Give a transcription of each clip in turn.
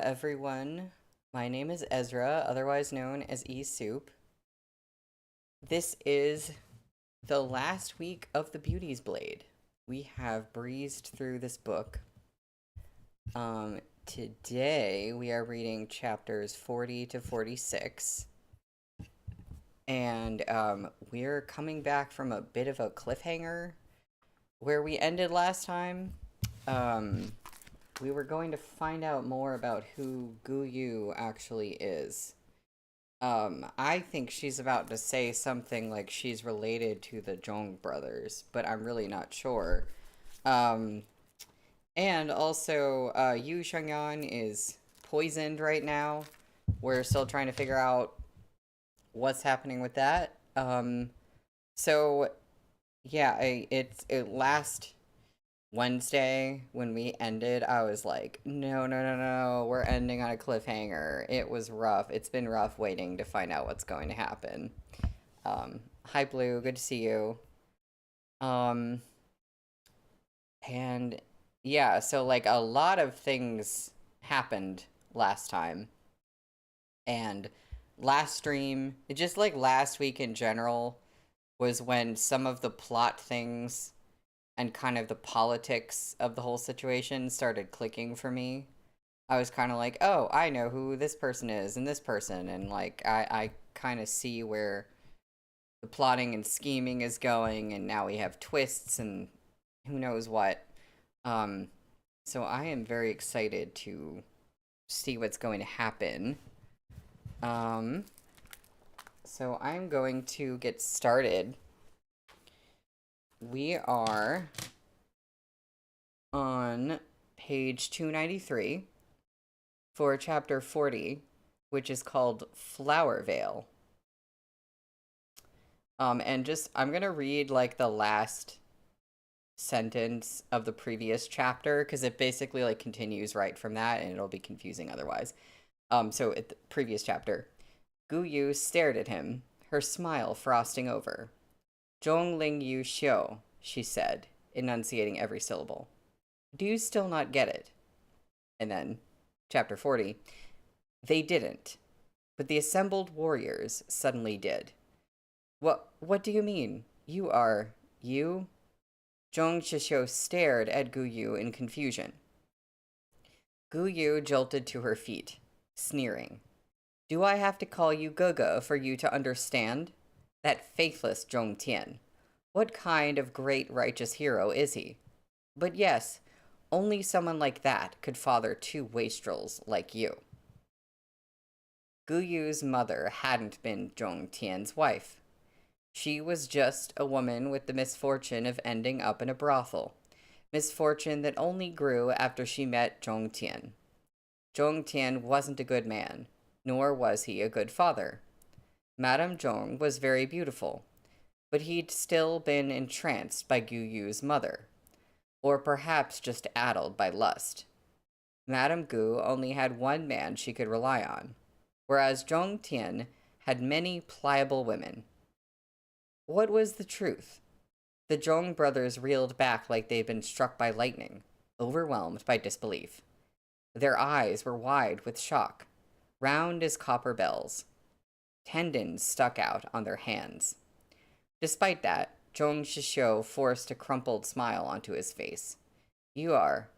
everyone. My name is Ezra, otherwise known as E Soup. This is the last week of the Beauty's Blade. We have breezed through this book. Today we are reading chapters 40 to 46. And we're coming back from a bit of a cliffhanger where we ended last time. We were going to find out more about who Yu actually is. I think she's about to say something like she's related to the Zhong brothers, but I'm really not sure. And also, Yu Shengyan is poisoned right now. We're still trying to figure out what's happening with that. So, yeah, it last Wednesday when we ended, I was like, no, we're ending on a cliffhanger. It was rough. It's been rough waiting to find out what's going to happen. Hi Blue, good to see you. And yeah, so like a lot of things happened last time. And last stream, just like last week in general, was when some of the plot things and kind of the politics of the whole situation started clicking for me. I was kind of like, oh, I know who this person is and this person, and like I kind of see where the plotting and scheming is going, and now we have twists and who knows what. So I am very excited to see what's going to happen. So I'm going to get started. We are on page 293 for chapter 40, which is called Flower Veil. And just, I'm going to read like the last sentence of the previous chapter because it basically like continues right from that and it'll be confusing otherwise. So at the previous chapter, Gu Yu stared at him, her smile frosting over. Zhong Ling Yu Xiu, she said, enunciating every syllable. Do you still not get it? And then, chapter 40, they didn't, but the assembled warriors suddenly did. What do you mean? You? Zhong Shisho stared at Gu Yu in confusion. Gu Yu jolted to her feet, sneering. Do I have to call you Guga for you to understand? That faithless Zhong Tian. What kind of great righteous hero is he? But yes, only someone like that could father two wastrels like you. Gu Yu's mother hadn't been Zhong Tian's wife. She was just a woman with the misfortune of ending up in a brothel, misfortune that only grew after she met Zhong Tian. Zhong Tian wasn't a good man, nor was he a good father. Madame Zhong was very beautiful, but he'd still been entranced by Gu Yu's mother, or perhaps just addled by lust. Madame Gu only had one man she could rely on, whereas Zhong Tian had many pliable women. What was the truth? The Zhong brothers reeled back like they'd been struck by lightning, overwhelmed by disbelief. Their eyes were wide with shock, round as copper bells. Tendons stuck out on their hands. Despite that, Zhong Shisho forced a crumpled smile onto his face. You're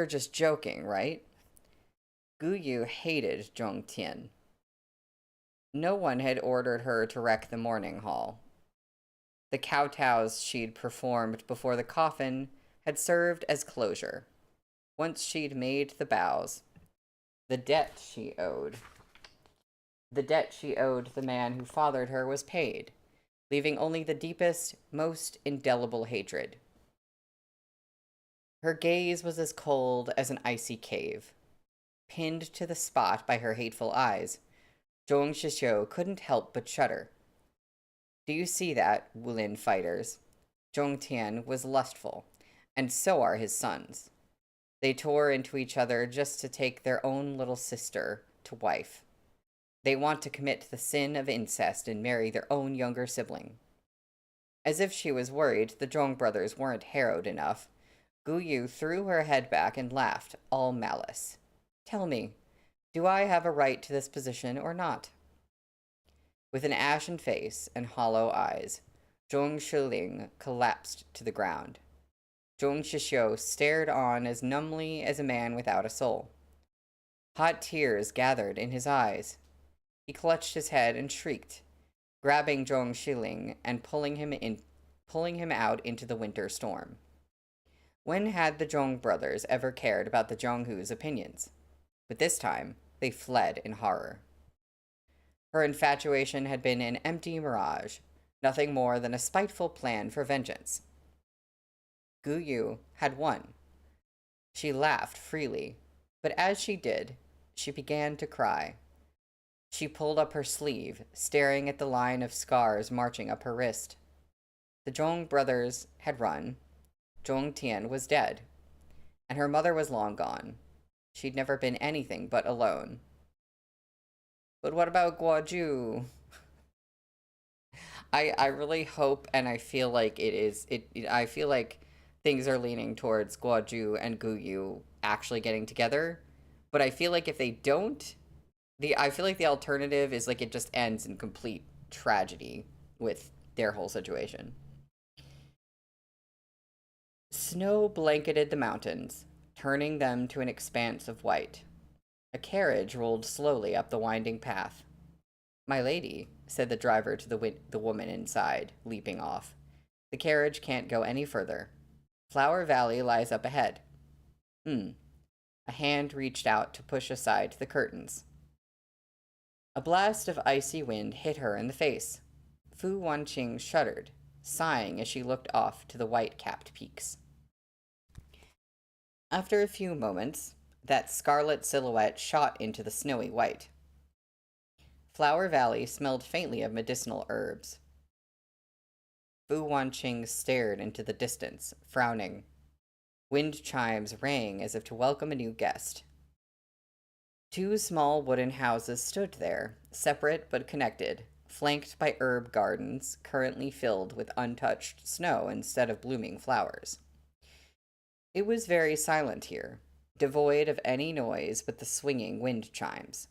just joking, right? Gu Yu hated Zhong Tian. No one had ordered her to wreck the mourning hall. The kowtows she'd performed before the coffin had served as closure. Once she'd made the bows, the debt she owed the man who fathered her was paid, leaving only the deepest, most indelible hatred. Her gaze was as cold as an icy cave. Pinned to the spot by her hateful eyes, Zhong Shisho couldn't help but shudder. Do you see that, Wulin fighters? Zhong Tian was lustful, and so are his sons. They tore into each other just to take their own little sister to wife. They want to commit the sin of incest and marry their own younger sibling. As if she was worried the Zhong brothers weren't harrowed enough, Gu Yu threw her head back and laughed, all malice. Tell me, Do I have a right to this position or not? With an ashen face and hollow eyes, Zhong Shiling collapsed to the ground. Zhong Shishio stared on as numbly as a man without a soul. Hot tears gathered in his eyes. He clutched his head and shrieked, grabbing Zhong Shiling and pulling him out into the winter storm. When had the Zhong brothers ever cared about the Zhonghu's opinions? But this time, they fled in horror. Her infatuation had been an empty mirage, nothing more than a spiteful plan for vengeance. Gu Yu had won. She laughed freely, but as she did, she began to cry. She pulled up her sleeve, staring at the line of scars marching up her wrist. The Zhong brothers had run. Zhong Tian was dead, and her mother was long gone. She'd never been anything but alone. But what about Guoju? I really hope and I feel like I feel like things are leaning towards Guoju and Gu Yu actually getting together. But I feel like if they don't, I feel like the alternative is like it just ends in complete tragedy with their whole situation. Snow blanketed the mountains, turning them to an expanse of white. A carriage rolled slowly up the winding path. "My lady," said the driver to the woman inside, leaping off. "The carriage can't go any further. Flower Valley lies up ahead." A hand reached out to push aside the curtains. A blast of icy wind hit her in the face. Fu Wanqing shuddered, sighing as she looked off to the white-capped peaks. After a few moments, that scarlet silhouette shot into the snowy white. Flower Valley smelled faintly of medicinal herbs. Fu Wanqing stared into the distance, frowning. Wind chimes rang as if to welcome a new guest. Two small wooden houses stood there, separate but connected, flanked by herb gardens currently filled with untouched snow instead of blooming flowers. It was very silent here, devoid of any noise but the swinging wind chimes.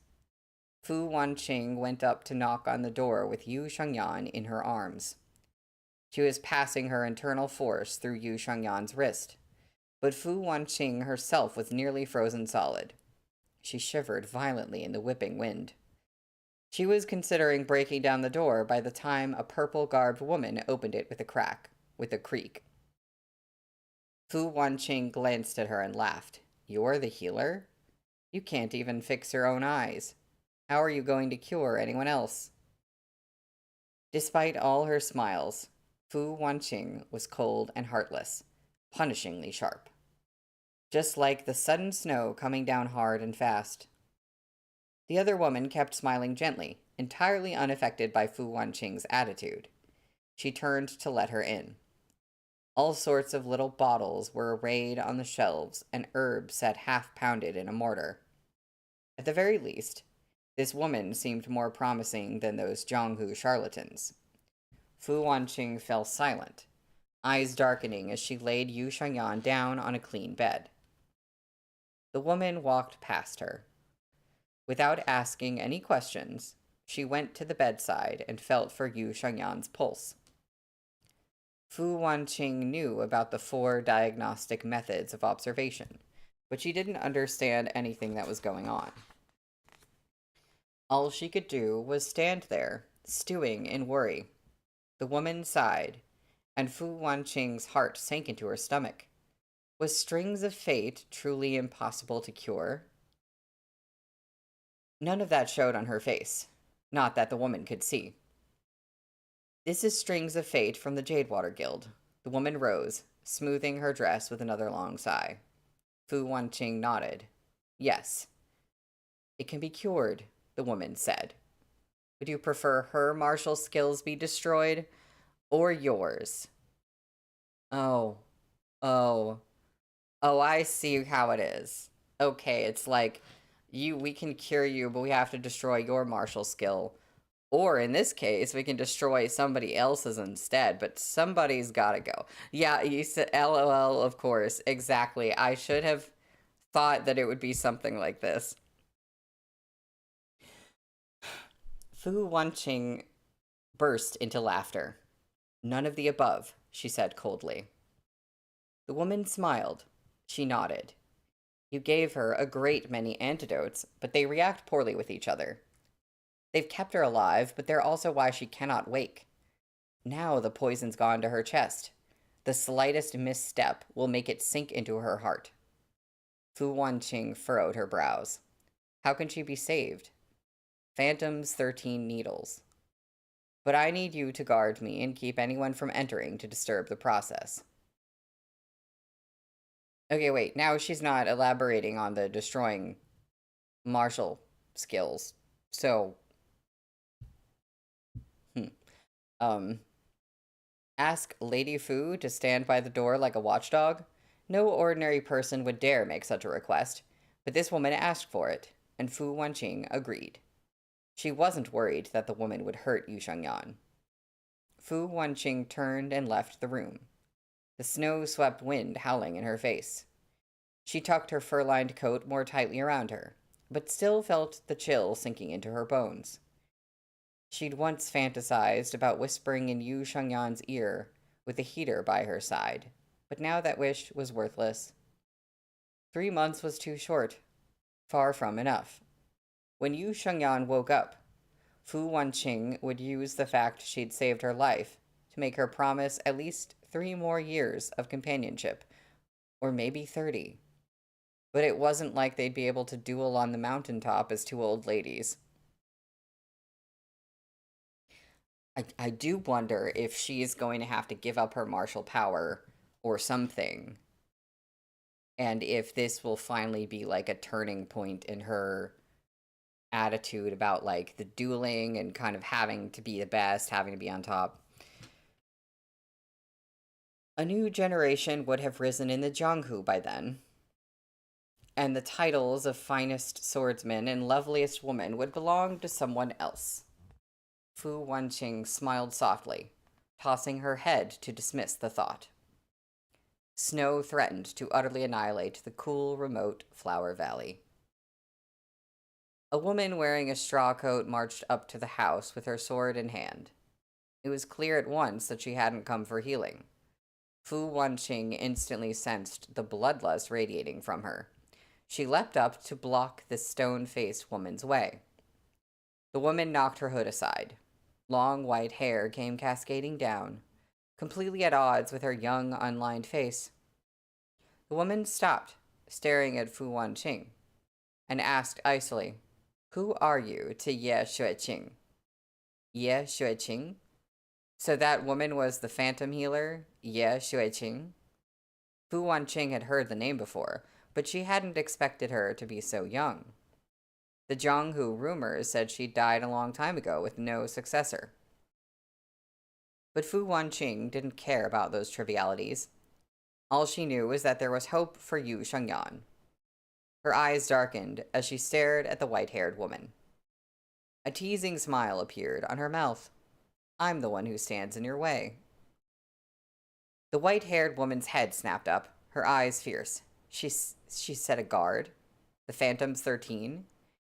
Fu Wanqing went up to knock on the door with Yu Shengyan in her arms. She was passing her internal force through Yu Shengyan's wrist, but Fu Wanqing herself was nearly frozen solid. She shivered violently in the whipping wind. She was considering breaking down the door by the time a purple-garbed woman opened it with a creak. Fu Wanqing glanced at her and laughed. "You're the healer? You can't even fix your own eyes. How are you going to cure anyone else?" Despite all her smiles, Fu Wanqing was cold and heartless, punishingly sharp. Just like the sudden snow coming down hard and fast. The other woman kept smiling gently, entirely unaffected by Fu Wanqing's attitude. She turned to let her in. All sorts of little bottles were arrayed on the shelves, and herbs sat half-pounded in a mortar. At the very least, this woman seemed more promising than those Zhonghu charlatans. Fu Wanqing fell silent, eyes darkening as she laid Yu Shengyan down on a clean bed. The woman walked past her. Without asking any questions, she went to the bedside and felt for Yu Shengyan's pulse. Fu Wanqing knew about the 4 diagnostic methods of observation, but she didn't understand anything that was going on. All she could do was stand there, stewing in worry. The woman sighed, and Fu Wanqing's heart sank into her stomach. Was Strings of Fate truly impossible to cure? None of that showed on her face, not that the woman could see. "This is Strings of Fate from the Jadewater Guild." The woman rose, smoothing her dress with another long sigh. Fu Wanqing nodded. "Yes. It can be cured," the woman said. "Would you prefer her martial skills be destroyed, or yours?" Oh, oh, I see how it is. Okay, it's like, we can cure you, but we have to destroy your martial skill. Or in this case, we can destroy somebody else's instead, but somebody's gotta go. Yeah, you said LOL, of course. Exactly. I should have thought that it would be something like this. Fu Wanqing burst into laughter. None of the above, she said coldly. The woman smiled. She nodded. You gave her a great many antidotes, but they react poorly with each other. They've kept her alive, but they're also why she cannot wake. Now the poison's gone to her chest. The slightest misstep will make it sink into her heart. Fu Wanqing furrowed her brows. How can she be saved? Phantom's 13 needles. But I need you to guard me and keep anyone from entering to disturb the process. Okay, wait, now she's not elaborating on the destroying martial skills. So, ask Lady Fu to stand by the door like a watchdog? No ordinary person would dare make such a request, but this woman asked for it, and Fu Wanqing agreed. She wasn't worried that the woman would hurt Yu Shengyan. Fu Wanqing turned and left the room, the snow-swept wind howling in her face. She tucked her fur-lined coat more tightly around her, but still felt the chill sinking into her bones. She'd once fantasized about whispering in Yu Shengyan's ear with a heater by her side, but now that wish was worthless. 3 months was too short, far from enough. When Yu Shengyan woke up, Fu Wanqing would use the fact she'd saved her life to make her promise at least 3 more years of companionship, or maybe 30. But it wasn't like they'd be able to duel on the mountaintop as 2 old ladies. I do wonder if she's going to have to give up her martial power or something. And if this will finally be like a turning point in her attitude about like the dueling and kind of having to be the best, having to be on top. A new generation would have risen in the Jianghu by then, and the titles of finest swordsman and loveliest woman would belong to someone else. Fu Wanqing smiled softly, tossing her head to dismiss the thought. Snow threatened to utterly annihilate the cool, remote Flower Valley. A woman wearing a straw coat marched up to the house with her sword in hand. It was clear at once that she hadn't come for healing. Fu Wanqing instantly sensed the bloodlust radiating from her. She leapt up to block the stone-faced woman's way. The woman knocked her hood aside. Long white hair came cascading down, completely at odds with her young, unlined face. The woman stopped, staring at Fu Wanqing, and asked icily, "Who are you to Ye Xueqing?" Ye Xueqing? So that woman was the phantom healer, Ye Xueqing? Fu Wanqing had heard the name before, but she hadn't expected her to be so young. The Jianghu rumors said she died a long time ago with no successor. But Fu Wanqing didn't care about those trivialities. All she knew was that there was hope for Yu Shengyan. Her eyes darkened as she stared at the white-haired woman. A teasing smile appeared on her mouth. I'm the one who stands in your way. The white-haired woman's head snapped up, her eyes fierce. She set a guard? The Phantom's 13?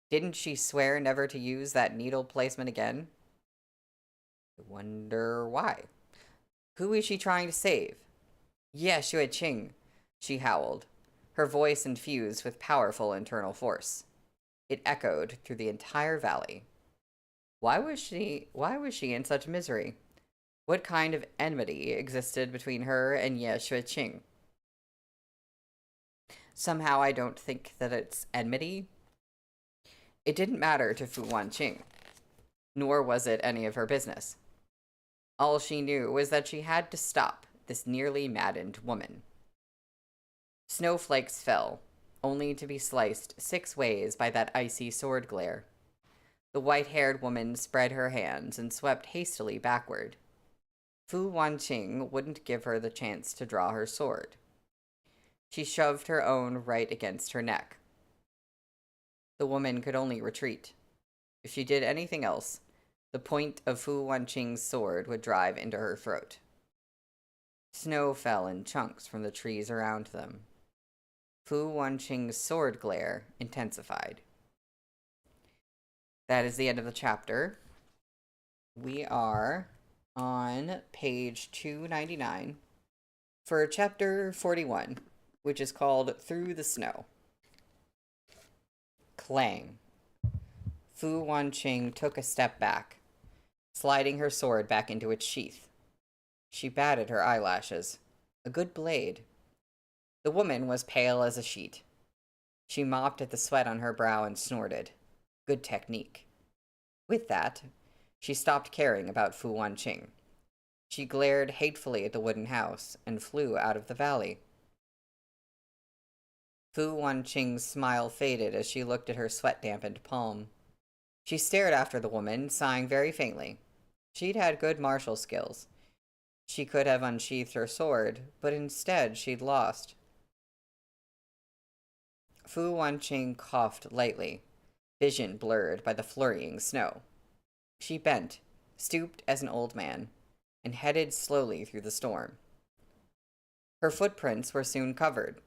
Didn't she swear never to use that needle placement again? I wonder why. Who is she trying to save? Ye Xueqing, she howled, her voice infused with powerful internal force. It echoed through the entire valley. Why was she in such misery? What kind of enmity existed between her and Ye Xueqing? Somehow I don't think that it's enmity. It didn't matter to Fu Wanqing, nor was it any of her business. All she knew was that she had to stop this nearly maddened woman. Snowflakes fell, only to be sliced 6 ways by that icy sword glare. The white-haired woman spread her hands and swept hastily backward. Fu Wanqing wouldn't give her the chance to draw her sword. She shoved her own right against her neck. The woman could only retreat. If she did anything else, the point of Fu Wanqing's sword would drive into her throat. Snow fell in chunks from the trees around them. Fu Wanqing's sword glare intensified. That is the end of the chapter. We are on page 299 for chapter 41, which is called Through the Snow. Clang. Fu Wanqing took a step back, sliding her sword back into its sheath. She batted her eyelashes. A good blade. The woman was pale as a sheet. She mopped at the sweat on her brow and snorted. Good technique. With that, she stopped caring about Fu Wanqing. She glared hatefully at the wooden house and flew out of the valley. Fu Wanqing's smile faded as she looked at her sweat-dampened palm. She stared after the woman, sighing very faintly. She'd had good martial skills. She could have unsheathed her sword, but instead she'd lost. Fu Wanqing coughed lightly, vision blurred by the flurrying snow. She bent, stooped as an old man, and headed slowly through the storm. Her footprints were soon covered.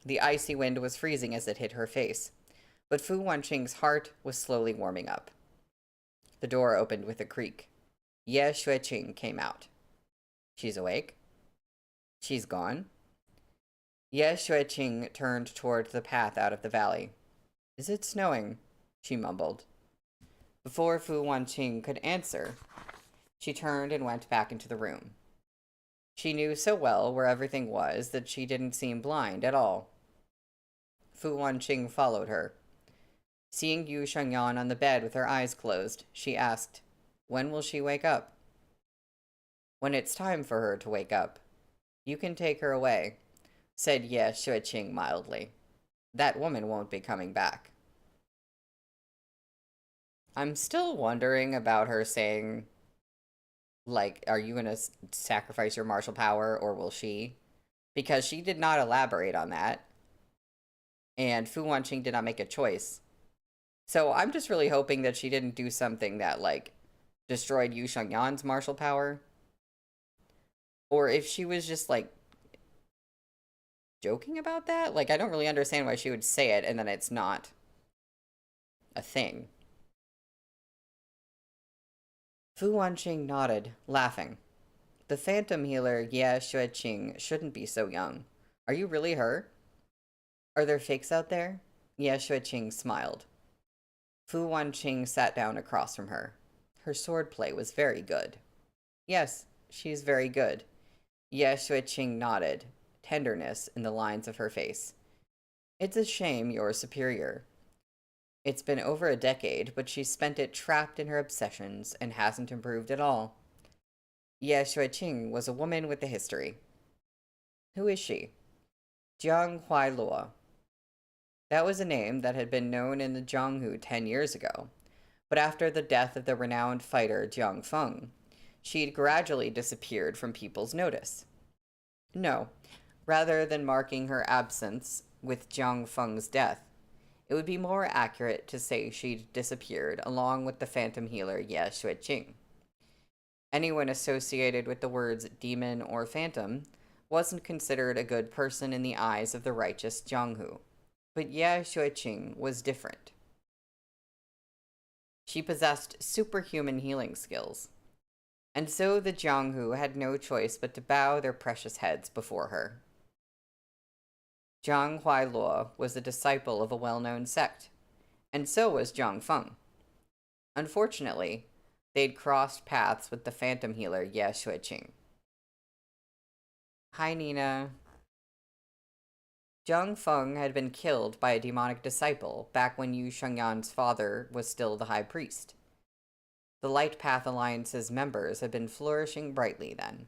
The icy wind was freezing as it hit her face, but Fu Wanqing's heart was slowly warming up. The door opened with a creak. Ye Xueqing came out. She's awake? She's gone? Ye Xueqing turned toward the path out of the valley. Is it snowing? She mumbled. Before Fu Wanqing could answer, she turned and went back into the room. She knew so well where everything was that she didn't seem blind at all. Fu Wanqing followed her. Seeing Yu Shengyan on the bed with her eyes closed, she asked, when will she wake up? When it's time for her to wake up. You can take her away, said Ye Xueqing mildly. That woman won't be coming back. I'm still wondering about her saying, like, are you going to sacrifice your martial power, or will she? Because she did not elaborate on that. And Fu Wanqing did not make a choice. So I'm just really hoping that she didn't do something that, like, destroyed Yu Shengyan's martial power. Or if she was just, like, joking about that. Like, I don't really understand why she would say it and then it's not a thing. Fu Wanqing nodded, laughing. The phantom healer Ye Xueqing shouldn't be so young. Are you really her? Are there fakes out there? Ye Xueqing smiled. Fu Wanqing sat down across from her. Her swordplay was very good. Yes, she's very good. Ye Xueqing nodded, tenderness in the lines of her face. It's a shame you're superior. It's been over a decade, but she's spent it trapped in her obsessions and hasn't improved at all. Ye Xueqing was a woman with a history. Who is she? Jiang Huailuo. That was a name that had been known in the Zhonghu 10 years ago, but after the death of the renowned fighter Jiang Feng, she'd gradually disappeared from people's notice. No, rather than marking her absence with Jiang Feng's death, it would be more accurate to say she'd disappeared along with the phantom healer Ye Xueqing. Anyone associated with the words demon or phantom wasn't considered a good person in the eyes of the righteous Zhonghu, but Ye Xueqing was different. She possessed superhuman healing skills, and so the Zhonghu had no choice but to bow their precious heads before her. Jiang Huailuo was a disciple of a well-known sect, and so was Jiang Feng. Unfortunately, they'd crossed paths with the phantom healer Ye Xueqing. Hi, Nina. Jiang Feng had been killed by a demonic disciple back when Yu Shengyan's father was still the high priest. The Light Path Alliance's members had been flourishing brightly then,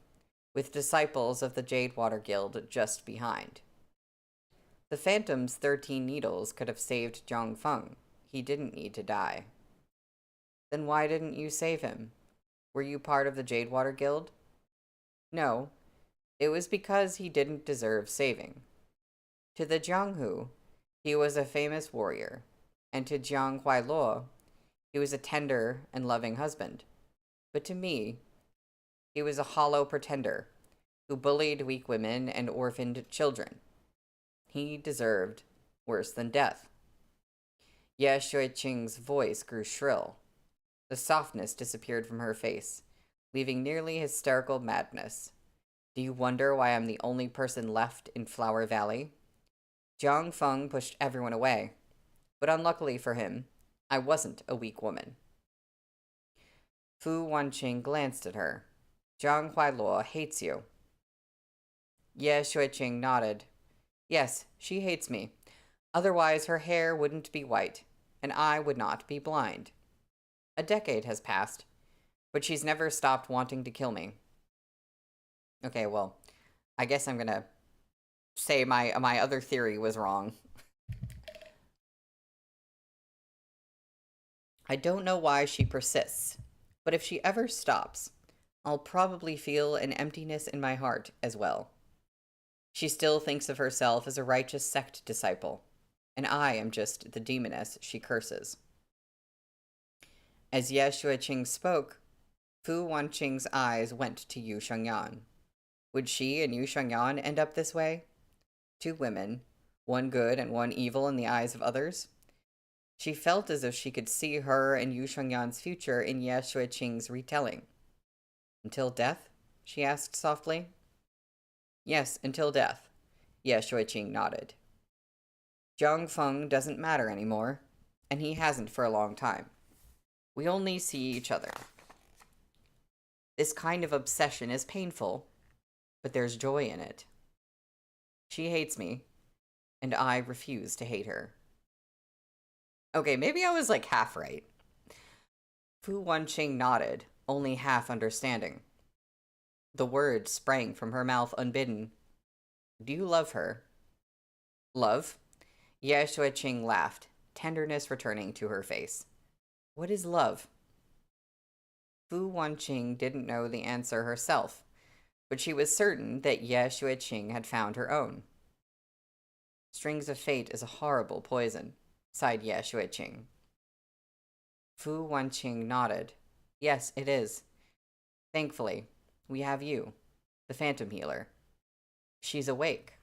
with disciples of the Jadewater Guild just behind. The Phantom's 13 needles could have saved Jiang Feng. He didn't need to die. Then why didn't you save him? Were you part of the Jadewater Guild? No, it was because he didn't deserve saving. To the Zhonghu, he was a famous warrior, and to Jiang Huailuo, he was a tender and loving husband. But to me, he was a hollow pretender who bullied weak women and orphaned children. He deserved worse than death. Ye Xueqing's voice grew shrill. The softness disappeared from her face, leaving nearly hysterical madness. Do you wonder why I'm the only person left in Flower Valley? Jiang Feng pushed everyone away, but unluckily for him, I wasn't a weak woman. Fu Wanqing glanced at her. Zhang Huailuo hates you. Ye Shuiqing nodded. Yes, she hates me. Otherwise her hair wouldn't be white, and I would not be blind. A decade has passed, but she's never stopped wanting to kill me. Okay, well, I guess I'm gonna say my other theory was wrong. I don't know why she persists, but if she ever stops, I'll probably feel an emptiness in my heart as well. She still thinks of herself as a righteous sect disciple, and I am just the demoness she curses. As Ye Shuiqing spoke, Fu Wanqing's eyes went to Yu Shengyan. Would she and Yu Shengyan end up this way? Two women, one good and one evil in the eyes of others? She felt as if she could see her and Yu Shengyan's future in Ye Shuiqing's retelling. Until death? She asked softly. Yes, until death. Ye Shuiqing nodded. Jiang Feng doesn't matter anymore, and he hasn't for a long time. We only see each other. This kind of obsession is painful, but there's joy in it. She hates me, and I refuse to hate her. Okay, maybe I was like half right. Fu Wanqing nodded, only half understanding. The words sprang from her mouth unbidden. Do you love her? Love? Ye Shuiqing laughed, tenderness returning to her face. What is love? Fu Wanqing didn't know the answer herself, but she was certain that Ye Shuiqing had found her own. Strings of fate is a horrible poison, sighed Ye Shuiqing. Fu Wanqing nodded. Yes, it is. Thankfully, we have you, the phantom healer. She's awake.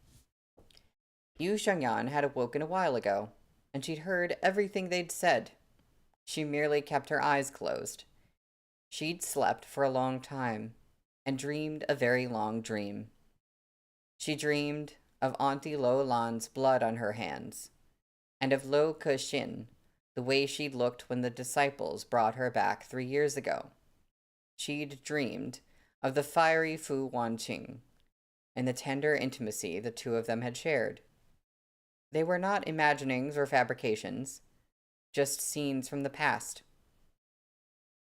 Yu Shengyan had awoken a while ago, and she'd heard everything they'd said. She merely kept her eyes closed. She'd slept for a long time, and dreamed a very long dream. She dreamed of Auntie Lo Lan's blood on her hands, and of Lo Kexin, the way she'd looked when the disciples brought her back 3 years ago. She'd dreamed of the fiery Fu Wanqing, and the tender intimacy the two of them had shared. They were not imaginings or fabrications, just scenes from the past.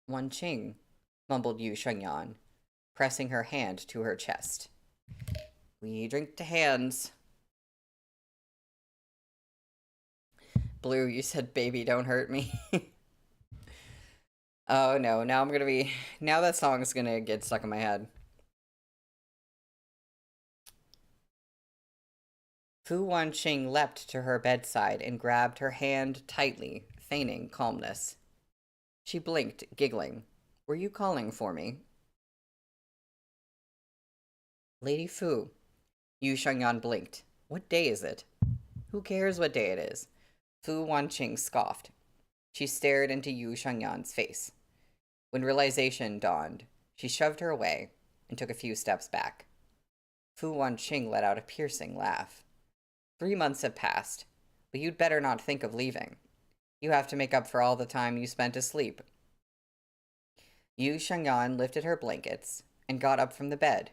Wanqing, mumbled Yu Shengyan, pressing her hand to her chest. We drink to hands. Blue, you said baby don't hurt me. Oh no, now that song's gonna get stuck in my head. Fu Wanqing leapt to her bedside and grabbed her hand tightly, feigning calmness. She blinked, giggling. Were you calling for me? Lady Fu. Yu Shengyan blinked. What day is it? Who cares what day it is? Fu Wanqing scoffed. She stared into Yu Shengyan's face. When realization dawned, she shoved her away and took a few steps back. Fu Wanqing let out a piercing laugh. 3 months have passed, but you'd better not think of leaving. You have to make up for all the time you spent asleep. Yu Shengyan lifted her blankets and got up from the bed.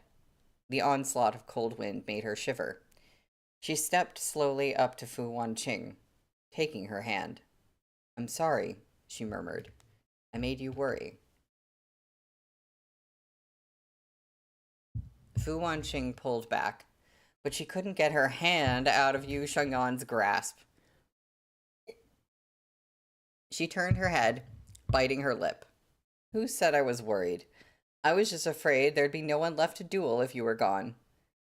The onslaught of cold wind made her shiver. She stepped slowly up to Fu Wanqing, taking her hand. I'm sorry, she murmured. I made you worry. Fu Wanqing pulled back, but she couldn't get her hand out of Yu Shengyan's grasp. She turned her head, biting her lip. Who said I was worried? I was just afraid there'd be no one left to duel if you were gone.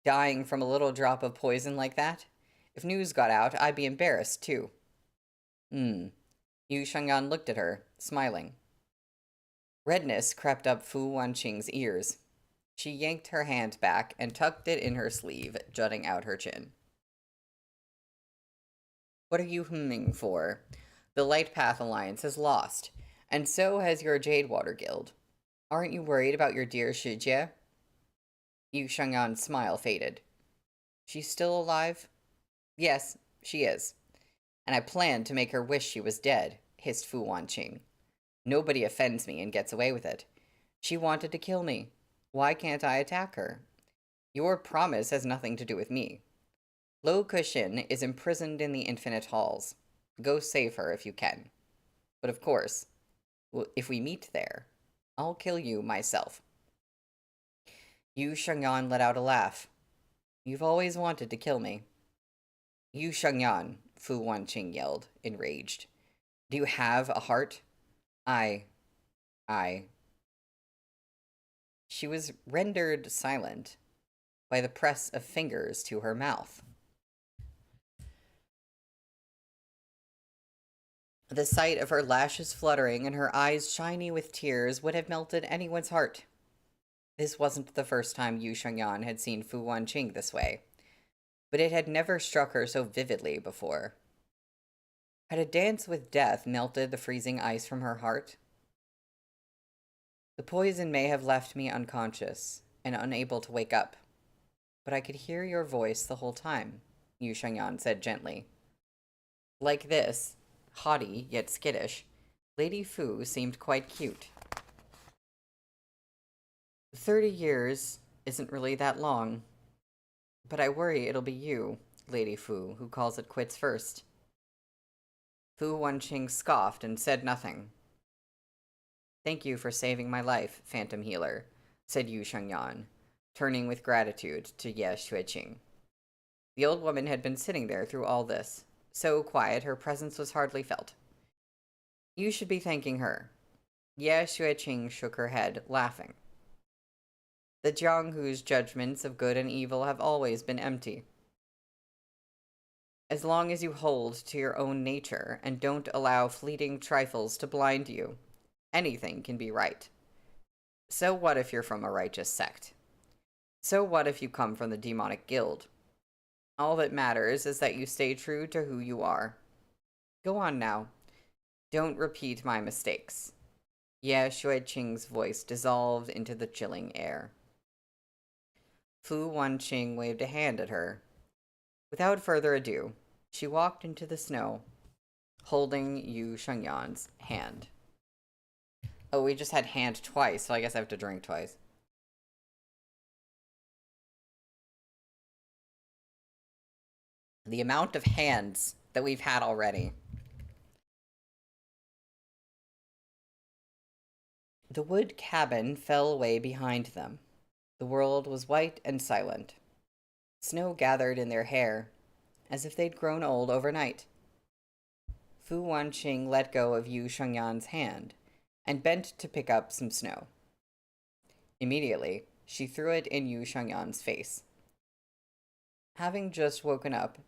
Dying from a little drop of poison like that? If news got out, I'd be embarrassed, too. Yu Shengyan looked at her, smiling. Redness crept up Fu Wanqing's ears. She yanked her hand back and tucked it in her sleeve, jutting out her chin. What are you humming for? The Light Path Alliance has lost, And so has your Jade Water Guild. Aren't you worried about your dear Shijie? Yu Shengyan's smile faded. She's still alive? Yes, she is. And I planned to make her wish she was dead, hissed Fu Wanqing. Nobody offends me and gets away with it. She wanted to kill me. Why can't I attack her? Your promise has nothing to do with me. Lo Kexin is imprisoned in the Infinite Halls. Go save her if you can. But of course, if we meet there, I'll kill you myself. Yu Shengyan let out a laugh. You've always wanted to kill me. Yu Shengyan, Fu Wanqing yelled, enraged. Do you have a heart? I. She was rendered silent by the press of fingers to her mouth. The sight of her lashes fluttering and her eyes shiny with tears would have melted anyone's heart. This wasn't the first time Yu Shengyan had seen Fu Wanqing this way, but it had never struck her so vividly before. Had a dance with death melted the freezing ice from her heart? The poison may have left me unconscious and unable to wake up, but I could hear your voice the whole time, Yu Shengyan said gently. Like this, haughty yet skittish, Lady Fu seemed quite cute. 30 years isn't really that long, but I worry it'll be you, Lady Fu, who calls it quits first. Fu Wanqing scoffed and said nothing. Thank you for saving my life, Phantom Healer, said Yu Shengyan, turning with gratitude to Ye Xueqing. The old woman had been sitting there through all this, so quiet her presence was hardly felt. You should be thanking her. Ye Xueqing shook her head, laughing. The Jianghu's judgments of good and evil have always been empty. As long as you hold to your own nature and don't allow fleeting trifles to blind you, anything can be right. So what if you're from a righteous sect? So what if you come from the demonic guild? All that matters is that you stay true to who you are. Go on now. Don't repeat my mistakes. Ye Xueqing's voice dissolved into the chilling air. Fu Wanqing waved a hand at her. Without further ado, she walked into the snow, holding Yu Shengyan's hand. Oh, we just had hand twice, so I guess I have to drink twice. The amount of hands that we've had already. The wood cabin fell away behind them. The world was white and silent. Snow gathered in their hair, as if they'd grown old overnight. Fu Wanqing let go of Yu Shengyan's hand and bent to pick up some snow. Immediately, she threw it in Yu Shengyan's face. Having just woken up,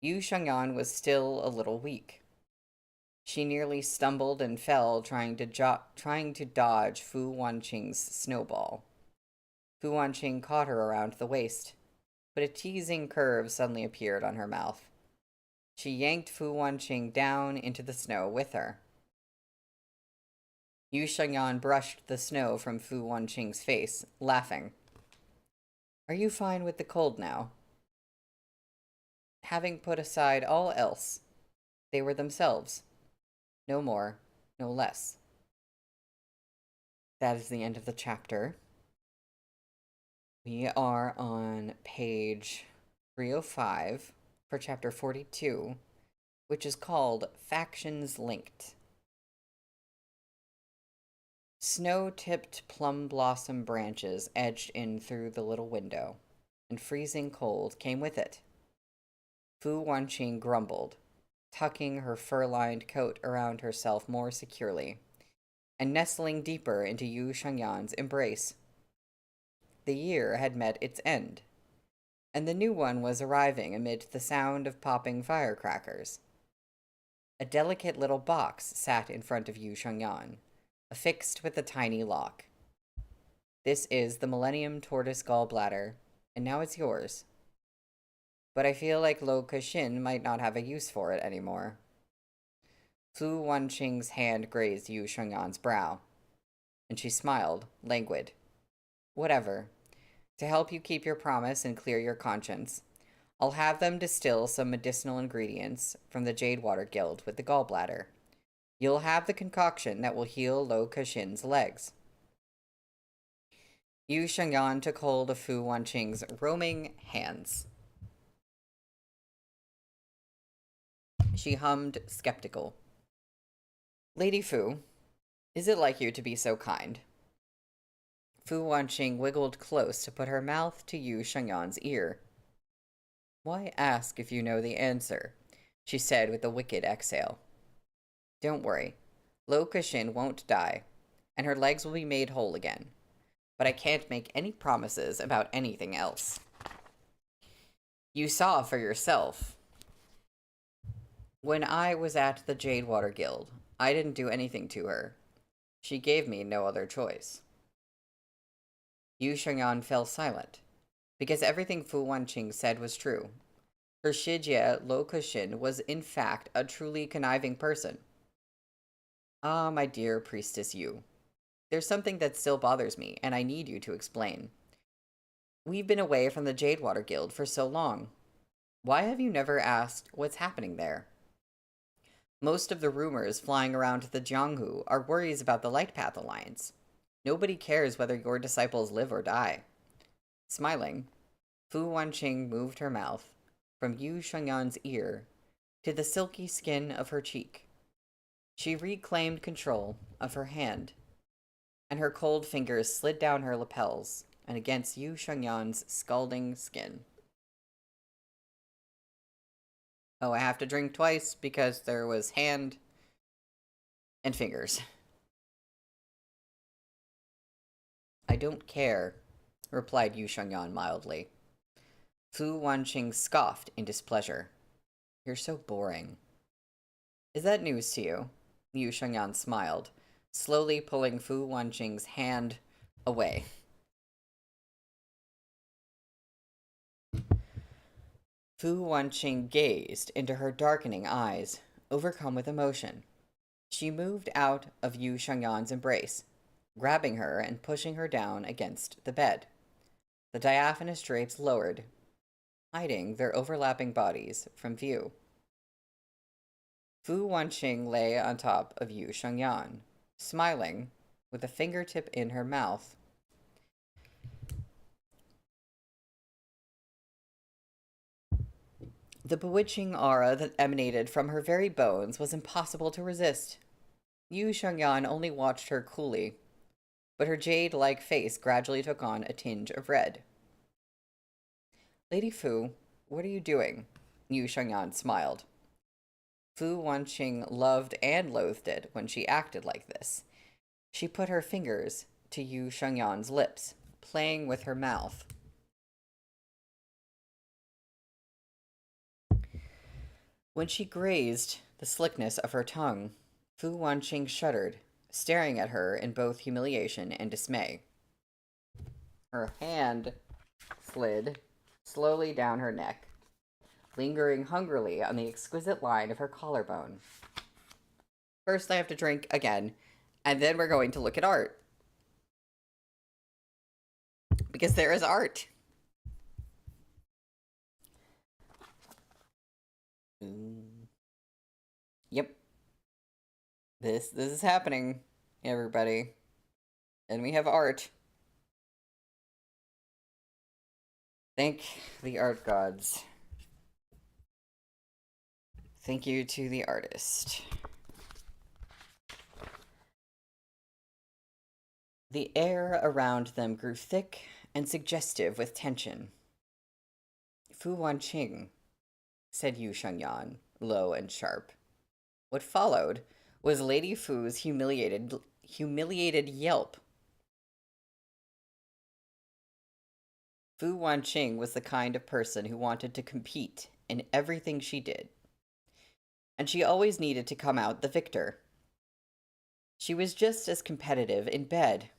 Yu Shengyan was still a little weak. She nearly stumbled and fell trying to dodge Fu Wanqing's snowball. Fu Wanqing caught her around the waist, but a teasing curve suddenly appeared on her mouth. She yanked Fu Wanqing down into the snow with her. Yu Shengyan brushed the snow from Fu Wanqing's face, laughing. Are you fine with the cold now? Having put aside all else, they were themselves. No more, no less. That is the end of the chapter. We are on page 305 for chapter 42, which is called Factions Linked. Snow-tipped plum blossom branches edged in through the little window, and freezing cold came with it. Fu Wanqing grumbled, tucking her fur-lined coat around herself more securely, and nestling deeper into Yu Shengyan's embrace. The year had met its end, and the new one was arriving amid the sound of popping firecrackers. A delicate little box sat in front of Yu Shengyan, affixed with a tiny lock. This is the Millennium Tortoise Gallbladder, and now it's yours. But I feel like Lo Kexin might not have a use for it anymore. Fu Wanqing's hand grazed Yu Shengyan's brow, and she smiled, languid. Whatever. To help you keep your promise and clear your conscience, I'll have them distill some medicinal ingredients from the Jade Water Guild with the gallbladder. You'll have the concoction that will heal Lo Kexin's legs. Yu Shengyan took hold of Fu Wanqing's roaming hands. She hummed, skeptical. Lady Fu, is it like you to be so kind? Fu Wanqing wiggled close to put her mouth to Yu Shengyan's ear. Why ask if you know the answer? She said with a wicked exhale. Don't worry. Lo Kexin won't die, and her legs will be made whole again. But I can't make any promises about anything else. You saw for yourself. When I was at the Jade Water Guild, I didn't do anything to her. She gave me no other choice. Yu Shengyan fell silent, because everything Fu Wanqing said was true. Her Shijie Lo Kexin was in fact a truly conniving person. Ah, my dear Priestess Yu, there's something that still bothers me, and I need you to explain. We've been away from the Jade Water Guild for so long. Why have you never asked what's happening there? Most of the rumors flying around the Jianghu are worries about the Light Path Alliance. Nobody cares whether your disciples live or die. Smiling, Fu Wanqing moved her mouth from Yu Shengyan's ear to the silky skin of her cheek. She reclaimed control of her hand, and her cold fingers slid down her lapels and against Yu Shengyan's scalding skin. Oh, I have to drink twice because there was hand and fingers. I don't care, replied Yu Shengyan mildly. Fu Wanqing scoffed in displeasure. You're so boring. Is that news to you? Yu Shengyan smiled, slowly pulling Fu Wanqing's hand away. Fu Wanqing gazed into her darkening eyes, overcome with emotion. She moved out of Yu Shengyan's embrace, grabbing her and pushing her down against the bed. The diaphanous drapes lowered, hiding their overlapping bodies from view. Fu Wanqing lay on top of Yu Shengyan, smiling, with a fingertip in her mouth. The bewitching aura that emanated from her very bones was impossible to resist. Yu Shengyan only watched her coolly, but her jade-like face gradually took on a tinge of red. Lady Fu, what are you doing? Yu Shengyan smiled. Fu Wanqing loved and loathed it when she acted like this. She put her fingers to Yu Shengyan's lips, playing with her mouth. When she grazed the slickness of her tongue, Fu Wanqing shuddered, staring at her in both humiliation and dismay. Her hand slid slowly down her neck, lingering hungrily on the exquisite line of her collarbone. First, I have to drink again, and then we're going to look at art. Because there is art. Yep. This is happening, everybody. And we have art. Thank the art gods. Thank you to the artist. The air around them grew thick and suggestive with tension. Fu Wanqing, said Yu Shengyan, low and sharp. What followed was Lady Fu's humiliated yelp. Fu Wanqing was the kind of person who wanted to compete in everything she did, and she always needed to come out the victor. She was just as competitive in bed,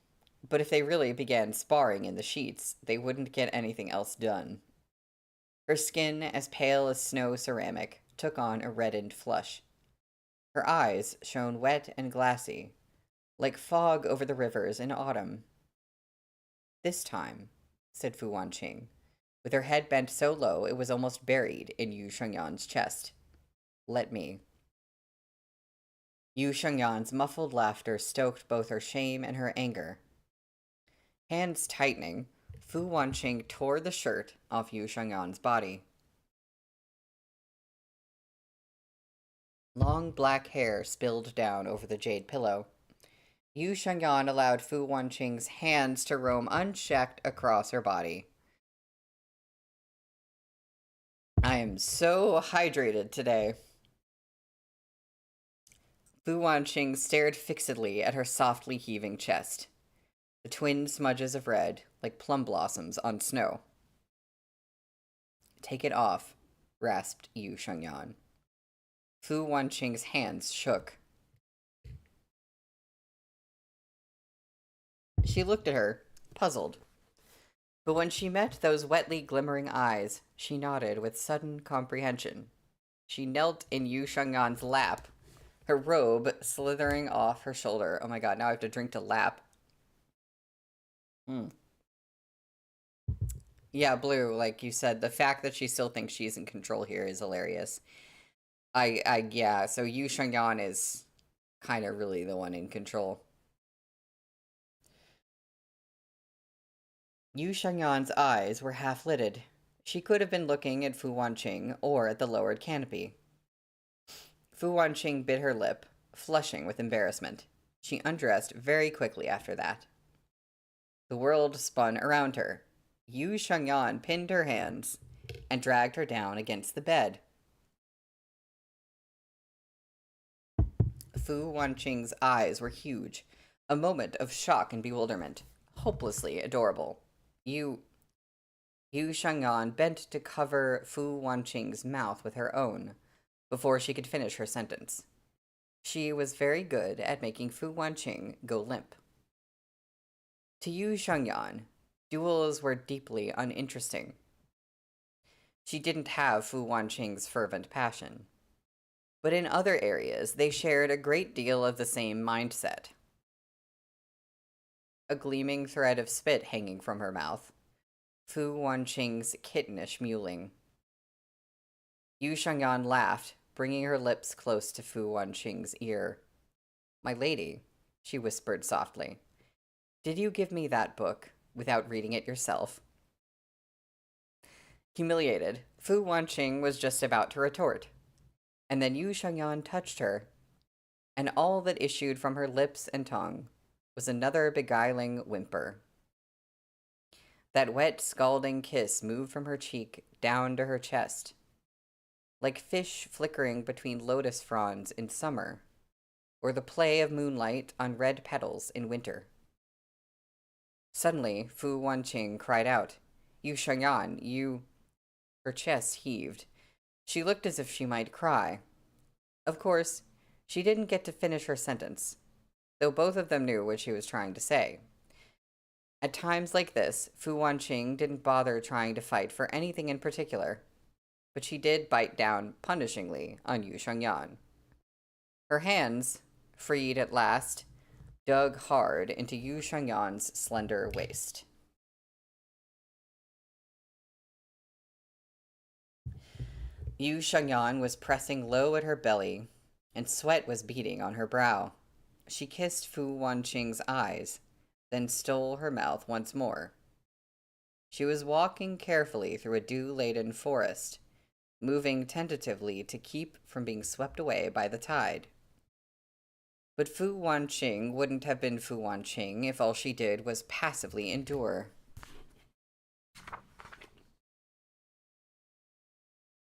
but if they really began sparring in the sheets, they wouldn't get anything else done. Her skin, as pale as snow ceramic, took on a reddened flush. Her eyes shone wet and glassy, like fog over the rivers in autumn. "This time," said Fu Wanqing, with her head bent so low it was almost buried in Yu Shengyan's chest. "Let me." Yu Shengyan's muffled laughter stoked both her shame and her anger. Hands tightening, Fu Wanqing tore the shirt off Yu Shengyan's body. Long black hair spilled down over the jade pillow. Yu Shengyan allowed Fu Wanqing's hands to roam unchecked across her body. "I am so hydrated today." Fu Wanqing stared fixedly at her softly heaving chest, the twin smudges of red like plum blossoms on snow. "Take it off," rasped Yu Shengyan. Fu Wanqing's hands shook. She looked at her, puzzled. But when she met those wetly glimmering eyes, she nodded with sudden comprehension. She knelt in Yu Shengyan's lap, her robe slithering off her shoulder. Oh my god, now I have to drink to lap. Yeah, Blue, like you said, the fact that she still thinks she's in control here is hilarious. Yeah, so Yu Shengyan is kind of really the one in control. Yu Shengyan's eyes were half-lidded. She could have been looking at Fu Wanqing or at the lowered canopy. Fu Wanqing bit her lip, flushing with embarrassment. She undressed very quickly after that. The world spun around her. Yu Shengyan pinned her hands and dragged her down against the bed. Fu Wanqing's eyes were huge, a moment of shock and bewilderment, hopelessly adorable. Yu Shengyan bent to cover Fu Wanqing's mouth with her own before she could finish her sentence. She was very good at making Fu Wanqing go limp. To Yu Shengyan, duels were deeply uninteresting. She didn't have Fu Wanqing's fervent passion. But in other areas, they shared a great deal of the same mindset. A gleaming thread of spit hanging from her mouth. Fu Wanqing's kittenish mewling. Yu Shengyan laughed, bringing her lips close to Fu Wanqing's ear. "My lady," she whispered softly, "did you give me that book without reading it yourself?" Humiliated, Fu Wanqing was just about to retort. And then Yu Shengyan touched her, and all that issued from her lips and tongue was another beguiling whimper. That wet, scalding kiss moved from her cheek down to her chest, like fish flickering between lotus fronds in summer, or the play of moonlight on red petals in winter. Suddenly, Fu Wanqing cried out, "Yu Shengyan, you—" Her chest heaved. She looked as if she might cry. Of course, she didn't get to finish her sentence, though both of them knew what she was trying to say. At times like this, Fu Wanqing didn't bother trying to fight for anything in particular, but she did bite down punishingly on Yu Shengyan. Her hands, freed at last, dug hard into Yu Shengyan's slender waist. Yu Shengyan was pressing low at her belly, and sweat was beading on her brow. She kissed Fu Wanqing's eyes, then stole her mouth once more. She was walking carefully through a dew-laden forest, moving tentatively to keep from being swept away by the tide. But Fu Wanqing wouldn't have been Fu Wanqing if all she did was passively endure.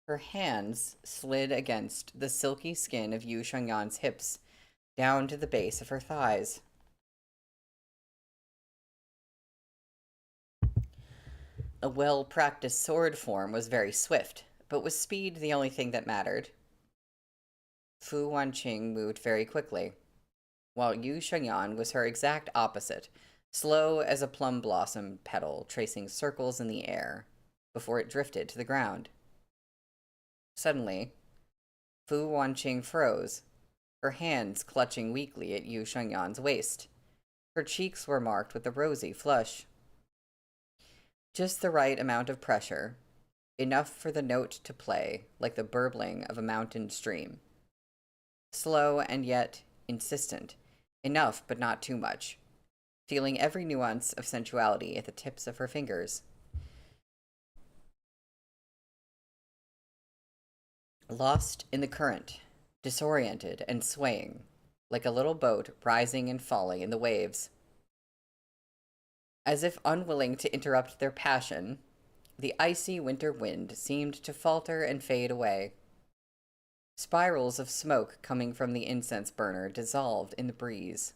Her hands slid against the silky skin of Yu Shengyan's hips, down to the base of her thighs. A well-practiced sword form was very swift, but was speed the only thing that mattered? Fu Wanqing moved very quickly, while Yu Shengyan was her exact opposite, slow as a plum blossom petal tracing circles in the air before it drifted to the ground. Suddenly, Fu Wanqing froze, her hands clutching weakly at Yu Shengyan's waist. Her cheeks were marked with a rosy flush. Just the right amount of pressure, enough for the note to play like the burbling of a mountain stream. Slow and yet insistent, enough but not too much, feeling every nuance of sensuality at the tips of her fingers. Lost in the current, disoriented and swaying, like a little boat rising and falling in the waves. As if unwilling to interrupt their passion, the icy winter wind seemed to falter and fade away. Spirals of smoke coming from the incense burner dissolved in the breeze,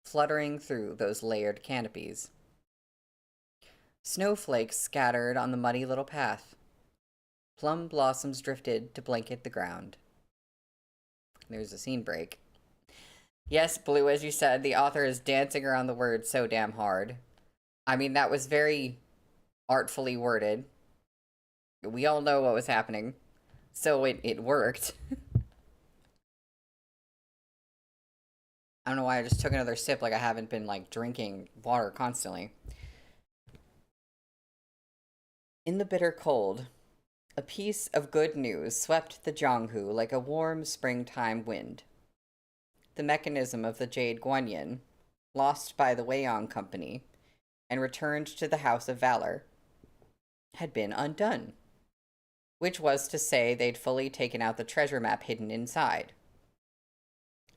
fluttering through those layered canopies. Snowflakes scattered on the muddy little path. Plum blossoms drifted to blanket the ground. There's a scene break. Yes, Blue, as you said, the author is dancing around the word so damn hard. I mean, that was very artfully worded. We all know what was happening, so it worked. I don't know why I just took another sip like I haven't been, like, drinking water constantly. In the bitter cold, a piece of good news swept the Jianghu like a warm springtime wind. The mechanism of the Jade Guanyin, lost by the Weiyang Company, and returned to the House of Valor, had been undone. Which was to say they'd fully taken out the treasure map hidden inside.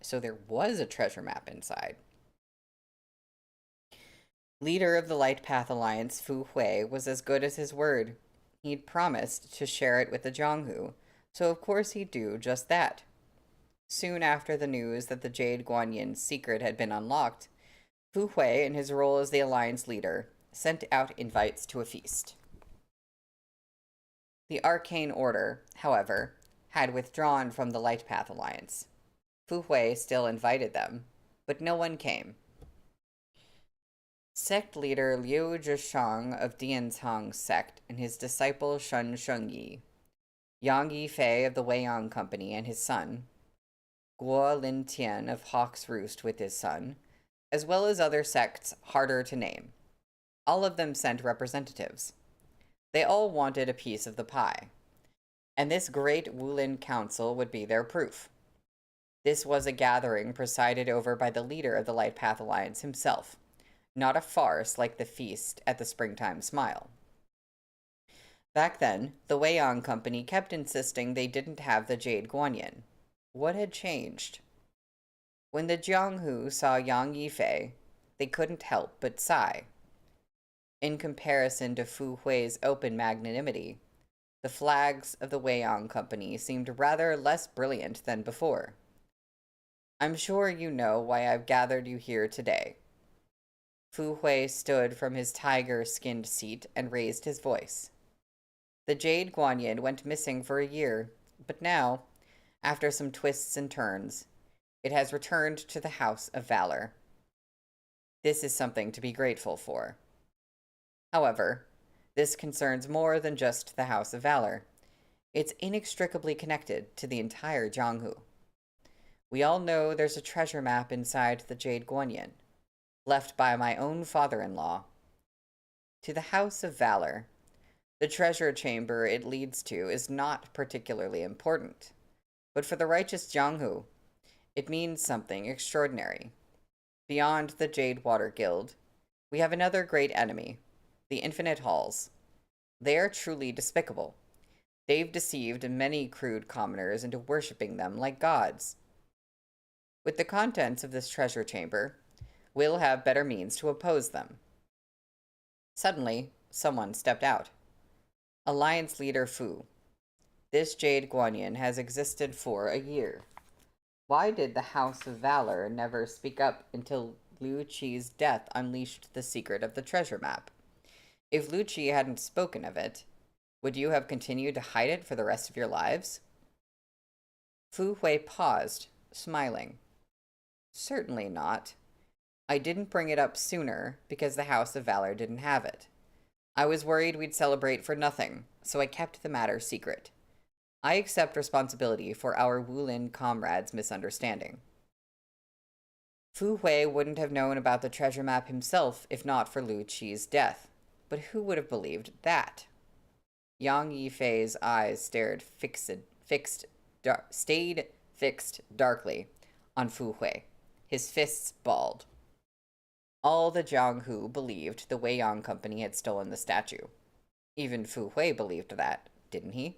So there was a treasure map inside. Leader of the Light Path Alliance, Fu Hui, was as good as his word. He'd promised to share it with the Jianghu, so of course he'd do just that. Soon after the news that the Jade Guanyin's secret had been unlocked, Fu Hui, in his role as the Alliance leader, sent out invites to a feast. The Arcane Order, however, had withdrawn from the Light Path Alliance. Fu Hui still invited them, but no one came. Sect leader Liu Zhishang of Dianzhang sect and his disciple Shen Shengyi, Yang Yifei of the Weiyang Company and his son, Guo Lin Tian of Hawk's Roost with his son, as well as other sects harder to name. All of them sent representatives. They all wanted a piece of the pie, and this great Wulin Council would be their proof. This was a gathering presided over by the leader of the Light Path Alliance himself, not a farce like the feast at the Springtime Smile. Back then, the Weiyang Company kept insisting they didn't have the Jade Guanyin. What had changed? When the Jianghu saw Yang Yifei, they couldn't help but sigh. In comparison to Fu Hui's open magnanimity, the flags of the Weiyang Company seemed rather less brilliant than before. I'm sure you know why I've gathered you here today. Fu Hui stood from his tiger-skinned seat and raised his voice. The Jade Guanyin went missing for a year, but now, after some twists and turns, it has returned to the House of Valor. This is something to be grateful for. However, this concerns more than just the House of Valor. It's inextricably connected to the entire Jianghu. We all know there's a treasure map inside the Jade Guanyin, left by my own father-in-law. To the House of Valor, the treasure chamber it leads to is not particularly important, but for the righteous Jianghu, it means something extraordinary. Beyond the Jade Water Guild, we have another great enemy, the Infinite Halls. They are truly despicable. They've deceived many crude commoners into worshipping them like gods. With the contents of this treasure chamber, we'll have better means to oppose them. Suddenly, someone stepped out. Alliance leader Fu. This Jade Guanyin has existed for a year. Why did the House of Valor never speak up until Liu Qi's death unleashed the secret of the treasure map? If Liu Qi hadn't spoken of it, would you have continued to hide it for the rest of your lives? Fu Hui paused, smiling. Certainly not. I didn't bring it up sooner because the House of Valor didn't have it. I was worried we'd celebrate for nothing, so I kept the matter secret. I accept responsibility for our Wulin comrade's misunderstanding. Fu Hui wouldn't have known about the treasure map himself if not for Lu Qi's death. But who would have believed that? Yang Yifei's eyes stayed fixed darkly on Fu Hui, his fists balled. All the Jianghu believed the Weiyang Company had stolen the statue. Even Fu Hui believed that, didn't he?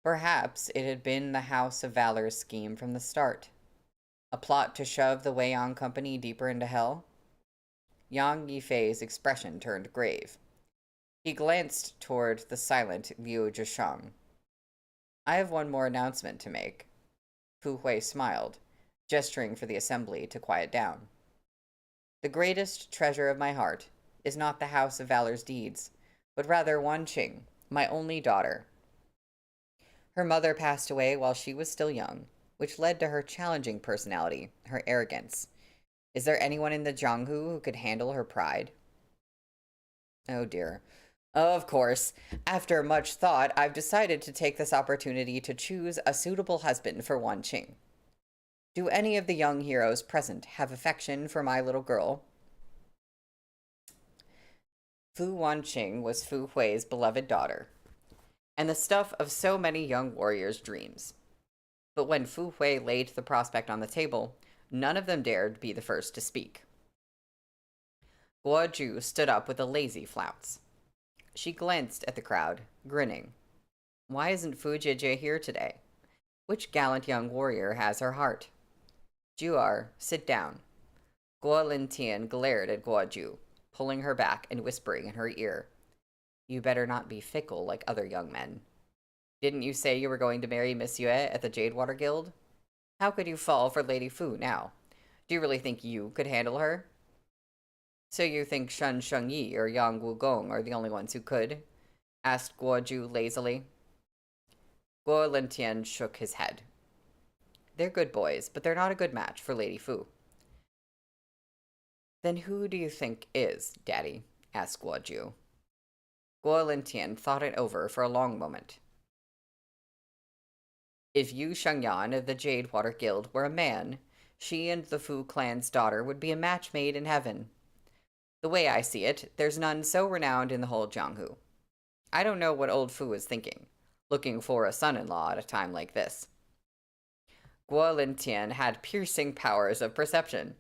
Perhaps it had been the House of Valor's scheme from the start. A plot to shove the Weiyang Company deeper into hell? Yang Yifei's expression turned grave. He glanced toward the silent Liu Zhisheng. I have one more announcement to make. Fu Hui smiled, gesturing for the assembly to quiet down. The greatest treasure of my heart is not the House of Valor's deeds, but rather Wan Qing, my only daughter. Her mother passed away while she was still young, which led to her challenging personality, her arrogance. Is there anyone in the Jianghu who could handle her pride? Oh dear. Of course, after much thought, I've decided to take this opportunity to choose a suitable husband for Wan Qing. Do any of the young heroes present have affection for my little girl? Fu Wanqing was Fu Hui's beloved daughter, and the stuff of so many young warriors' dreams. But when Fu Hui laid the prospect on the table, none of them dared be the first to speak. Guo Ju stood up with a lazy flounce. She glanced at the crowd, grinning. Why isn't Fu Jie here today? Which gallant young warrior has her heart? Juar, sit down. Guo Lintian glared at Guo Ju, pulling her back and whispering in her ear. You better not be fickle like other young men. Didn't you say you were going to marry Miss Yue at the Jadewater Guild? How could you fall for Lady Fu now? Do you really think you could handle her? So you think Shen Shengyi or Yang Wugong are the only ones who could? Asked Guo Ju lazily. Guo Lintian shook his head. They're good boys, but they're not a good match for Lady Fu. Then who do you think is, Daddy? Asked Guo Ju. Guo Lintian thought it over for a long moment. If Yu Shengyan of the Jadewater Guild were a man, she and the Fu clan's daughter would be a match made in heaven. The way I see it, there's none so renowned in the whole Jianghu. I don't know what old Fu is thinking, looking for a son-in-law at a time like this. Guo Lintian had piercing powers of perception.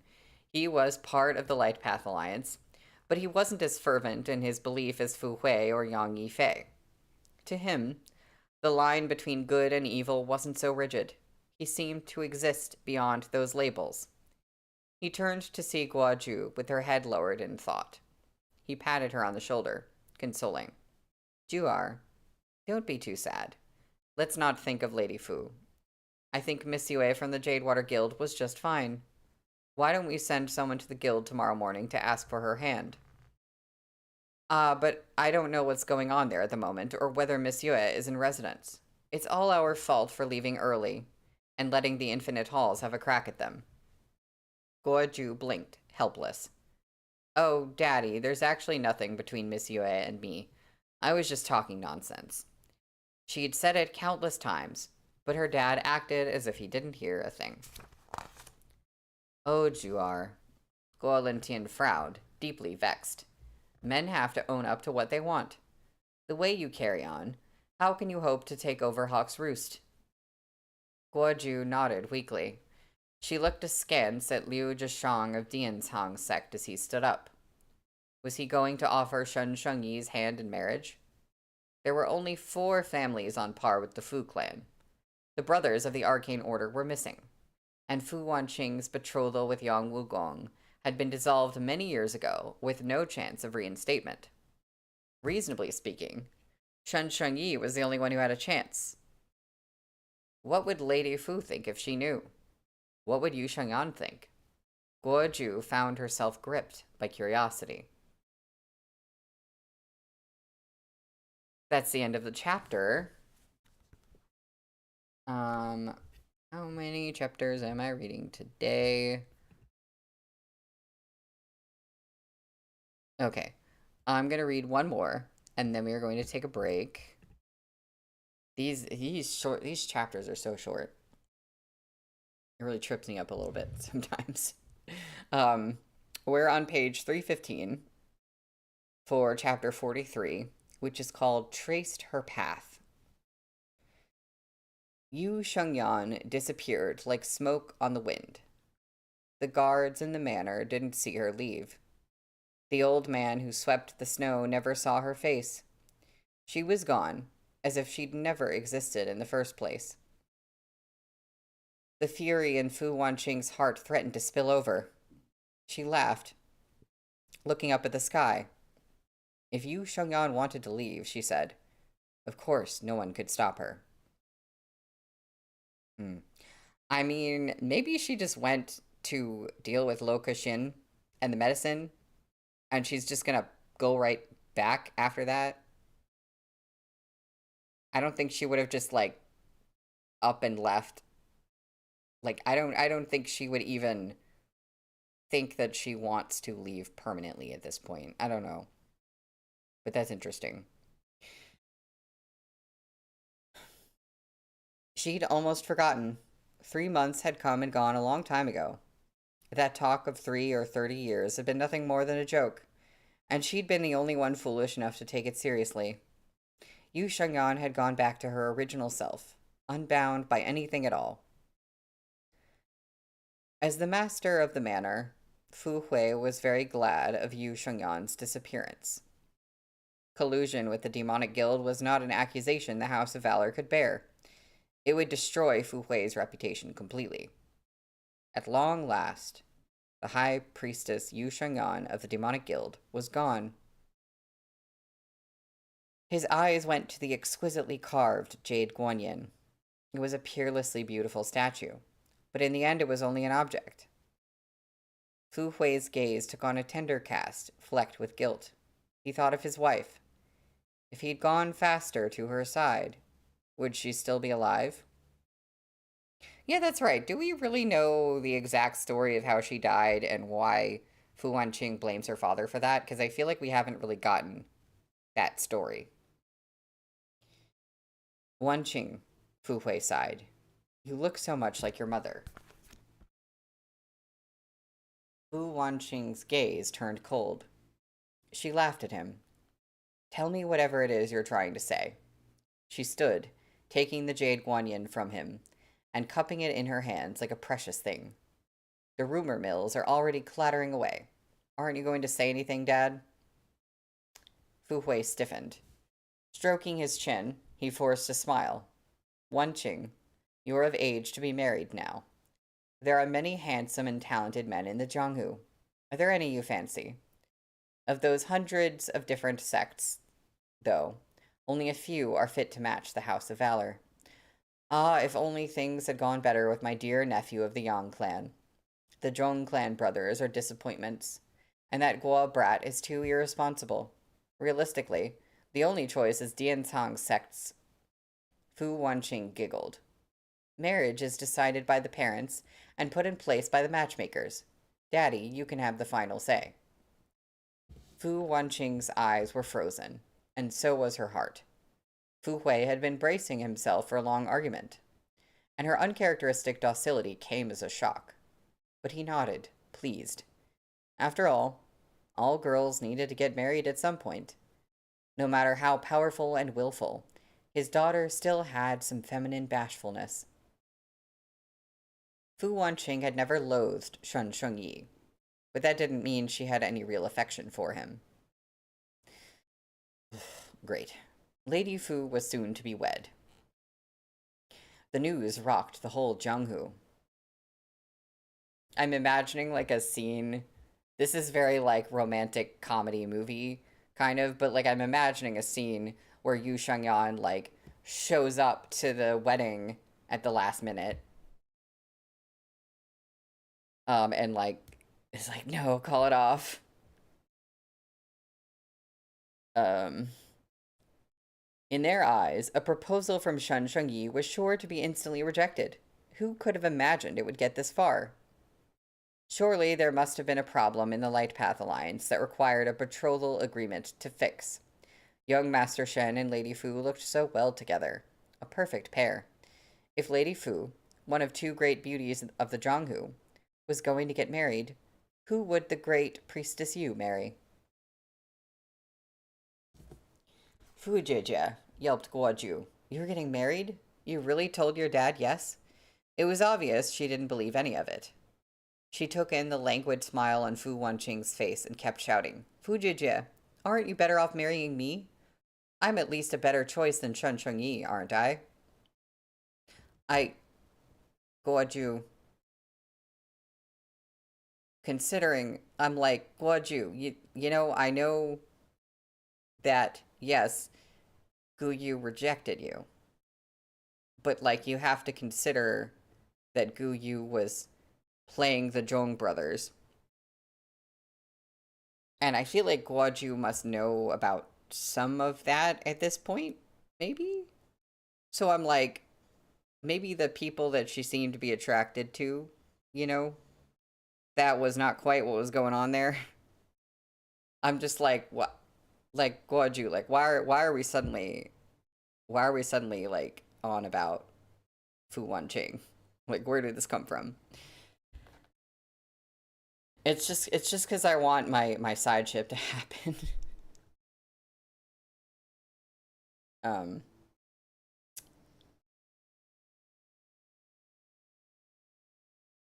He was part of the Light Path Alliance, but he wasn't as fervent in his belief as Fu Hui or Yang Yifei. To him, the line between good and evil wasn't so rigid. He seemed to exist beyond those labels. He turned to see Guo Ju with her head lowered in thought. He patted her on the shoulder, consoling. Juar, don't be too sad. Let's not think of Lady Fu. I think Miss Yue from the Jadewater Guild was just fine. Why don't we send someone to the guild tomorrow morning to ask for her hand? But I don't know what's going on there at the moment, or whether Miss Yue is in residence. It's all our fault for leaving early, and letting the Infinite Halls have a crack at them. Guo Ju blinked, helpless. Oh, Daddy, there's actually nothing between Miss Yue and me. I was just talking nonsense. She'd said it countless times, but her dad acted as if he didn't hear a thing. Oh, Juar. Guo Lintian frowned, deeply vexed. Men have to own up to what they want. The way you carry on, how can you hope to take over Hawk's Roost? Guo Ju nodded weakly. She looked askance at Liu Zhishang of Dianhang's sect as he stood up. Was he going to offer Shen Shengyi's hand in marriage? There were only 4 families on par with the Fu clan. The brothers of the Arcane Order were missing, and Fu Wanqing's betrothal with Yang Wugong had been dissolved many years ago with no chance of reinstatement. Reasonably speaking, Shen Shengyi was the only one who had a chance. What would Lady Fu think if she knew? What would Yu Shengyan think? Guo Ju found herself gripped by curiosity. That's the end of the chapter. How many chapters am I reading today? Okay, I'm going to read one more, and then we are going to take a break. These chapters are so short. It really trips me up a little bit sometimes. Um, we're on page 315 for chapter 43, which is called Traced Her Path. Yu Shengyan disappeared like smoke on the wind. The guards in the manor didn't see her leave. The old man who swept the snow never saw her face. She was gone, as if she'd never existed in the first place. The fury in Fu Wanqing's heart threatened to spill over. She laughed, looking up at the sky. If Yu Shengyan wanted to leave, she said, of course no one could stop her. I mean, maybe she just went to deal with Lo Kexin and the medicine, and she's just gonna go right back after that. I don't think she would have just, like, up and left. Like, I don't think she would even think that she wants to leave permanently at this point. I don't know. But that's interesting. She'd almost forgotten. 3 months had come and gone a long time ago. That talk of 3 or 30 years had been nothing more than a joke, and she'd been the only one foolish enough to take it seriously. Yu Shengyan had gone back to her original self, unbound by anything at all. As the master of the manor, Fu Hui was very glad of Yu Shengyan's disappearance. Collusion with the demonic guild was not an accusation the House of Valor could bear. It would destroy Fu Hui's reputation completely. At long last, the high priestess Yu Shengyan of the demonic guild was gone. His eyes went to the exquisitely carved jade guanyin. It was a peerlessly beautiful statue, but in the end it was only an object. Fu Hui's gaze took on a tender cast, flecked with guilt. He thought of his wife. If he'd gone faster to her side, would she still be alive? Yeah, that's right. Do we really know the exact story of how she died and why Fu Wanqing blames her father for that? Because I feel like we haven't really gotten that story. Wanqing, Fu Hui sighed. You look so much like your mother. Fu Wanqing's gaze turned cold. She laughed at him. Tell me whatever it is you're trying to say. She stood, taking the jade guanyin from him, and cupping it in her hands like a precious thing. The rumor mills are already clattering away. Aren't you going to say anything, Dad? Fu Hui stiffened. Stroking his chin, he forced a smile. Wanqing, you're of age to be married now. There are many handsome and talented men in the Jianghu. Are there any you fancy? Of those hundreds of different sects, though, only a few are fit to match the House of Valor. Ah, if only things had gone better with my dear nephew of the Yang clan. The Zhong clan brothers are disappointments, and that Guo brat is too irresponsible. Realistically, the only choice is Diancang's sect's. Fu Wanqing giggled. Marriage is decided by the parents and put in place by the matchmakers. Daddy, you can have the final say. Fu Wanqing's eyes were frozen, and so was her heart. Fu Hui had been bracing himself for a long argument, and her uncharacteristic docility came as a shock. But he nodded, pleased. After all girls needed to get married at some point. No matter how powerful and willful, his daughter still had some feminine bashfulness. Fu Wanqing had never loathed Shen Shengyi, but that didn't mean she had any real affection for him. Great. Lady Fu was soon to be wed. The news rocked the whole Jianghu. I'm imagining like a scene. This is very like romantic comedy movie kind of, but like I'm imagining a scene where Yu Shengyan like shows up to the wedding at the last minute. And like is like, no, call it off. In their eyes, a proposal from Shen Shengyi was sure to be instantly rejected. Who could have imagined it would get this far? Surely there must have been a problem in the Light Path Alliance that required a betrothal agreement to fix. Young Master Shen and Lady Fu looked so well together. A perfect pair. If Lady Fu, one of two great beauties of the Zhonghu, was going to get married, who would the great priestess Yu marry? Fu Jie, yelped Guoju. You're getting married? You really told your dad yes? It was obvious she didn't believe any of it. She took in the languid smile on Fu Wanqing's face and kept shouting, Fu Jie, aren't you better off marrying me? I'm at least a better choice than Chun Chengyi, aren't I? I, Guoju, considering, I'm like, Guoju, you know, I know that, yes, Gu Yu rejected you. But, like, you have to consider that Gu Yu was playing the Zhong brothers. And I feel like Guoju must know about some of that at this point, maybe? So I'm like, maybe the people that she seemed to be attracted to, you know, that was not quite what was going on there. I'm just like, what? Like, Guoju, like, why are we suddenly like on about Fu Wanqing? Like, where did this come from? It's just because I want my side ship to happen. um,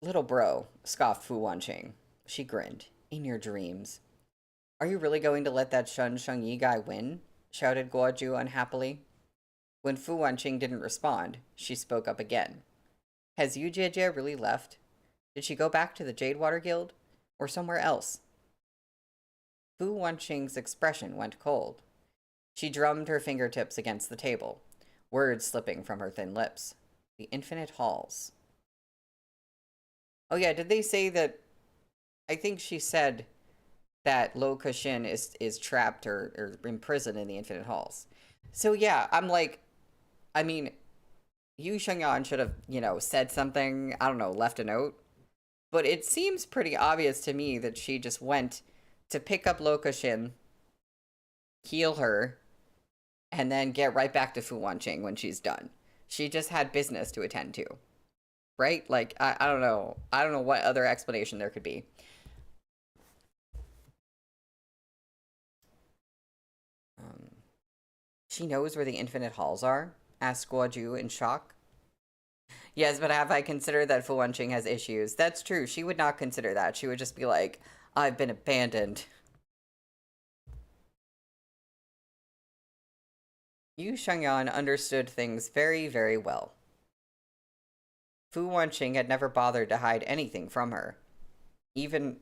Little bro, scoffed Fu Wanqing. She grinned. In your dreams. Are you really going to let that Shun Shengyi guy win? Shouted Guoju unhappily. When Fu Wanqing didn't respond, she spoke up again. Has Yu Jie really left? Did she go back to the Jadewater Guild? Or somewhere else? Fu Wanqing's expression went cold. She drummed her fingertips against the table, words slipping from her thin lips. The infinite halls. Oh yeah, did they say that? I think she said that Lo Kexin is trapped or imprisoned in the infinite halls. So yeah, I'm like, I mean, Yu Shengyan should have, you know, said something, I don't know, left a note. But it seems pretty obvious to me that she just went to pick up Lo Kexin, heal her, and then get right back to Fu Wanqing when she's done. She just had business to attend to. Right? Like, I don't know. I don't know what other explanation there could be. Um, she knows where the infinite halls are? Asked Guoju in shock. Yes, but have I considered that Fu Wanqing has issues? That's true. She would not consider that. She would just be like, I've been abandoned. Yu Shengyan understood things very, very well. Fu Wanqing had never bothered to hide anything from her. Even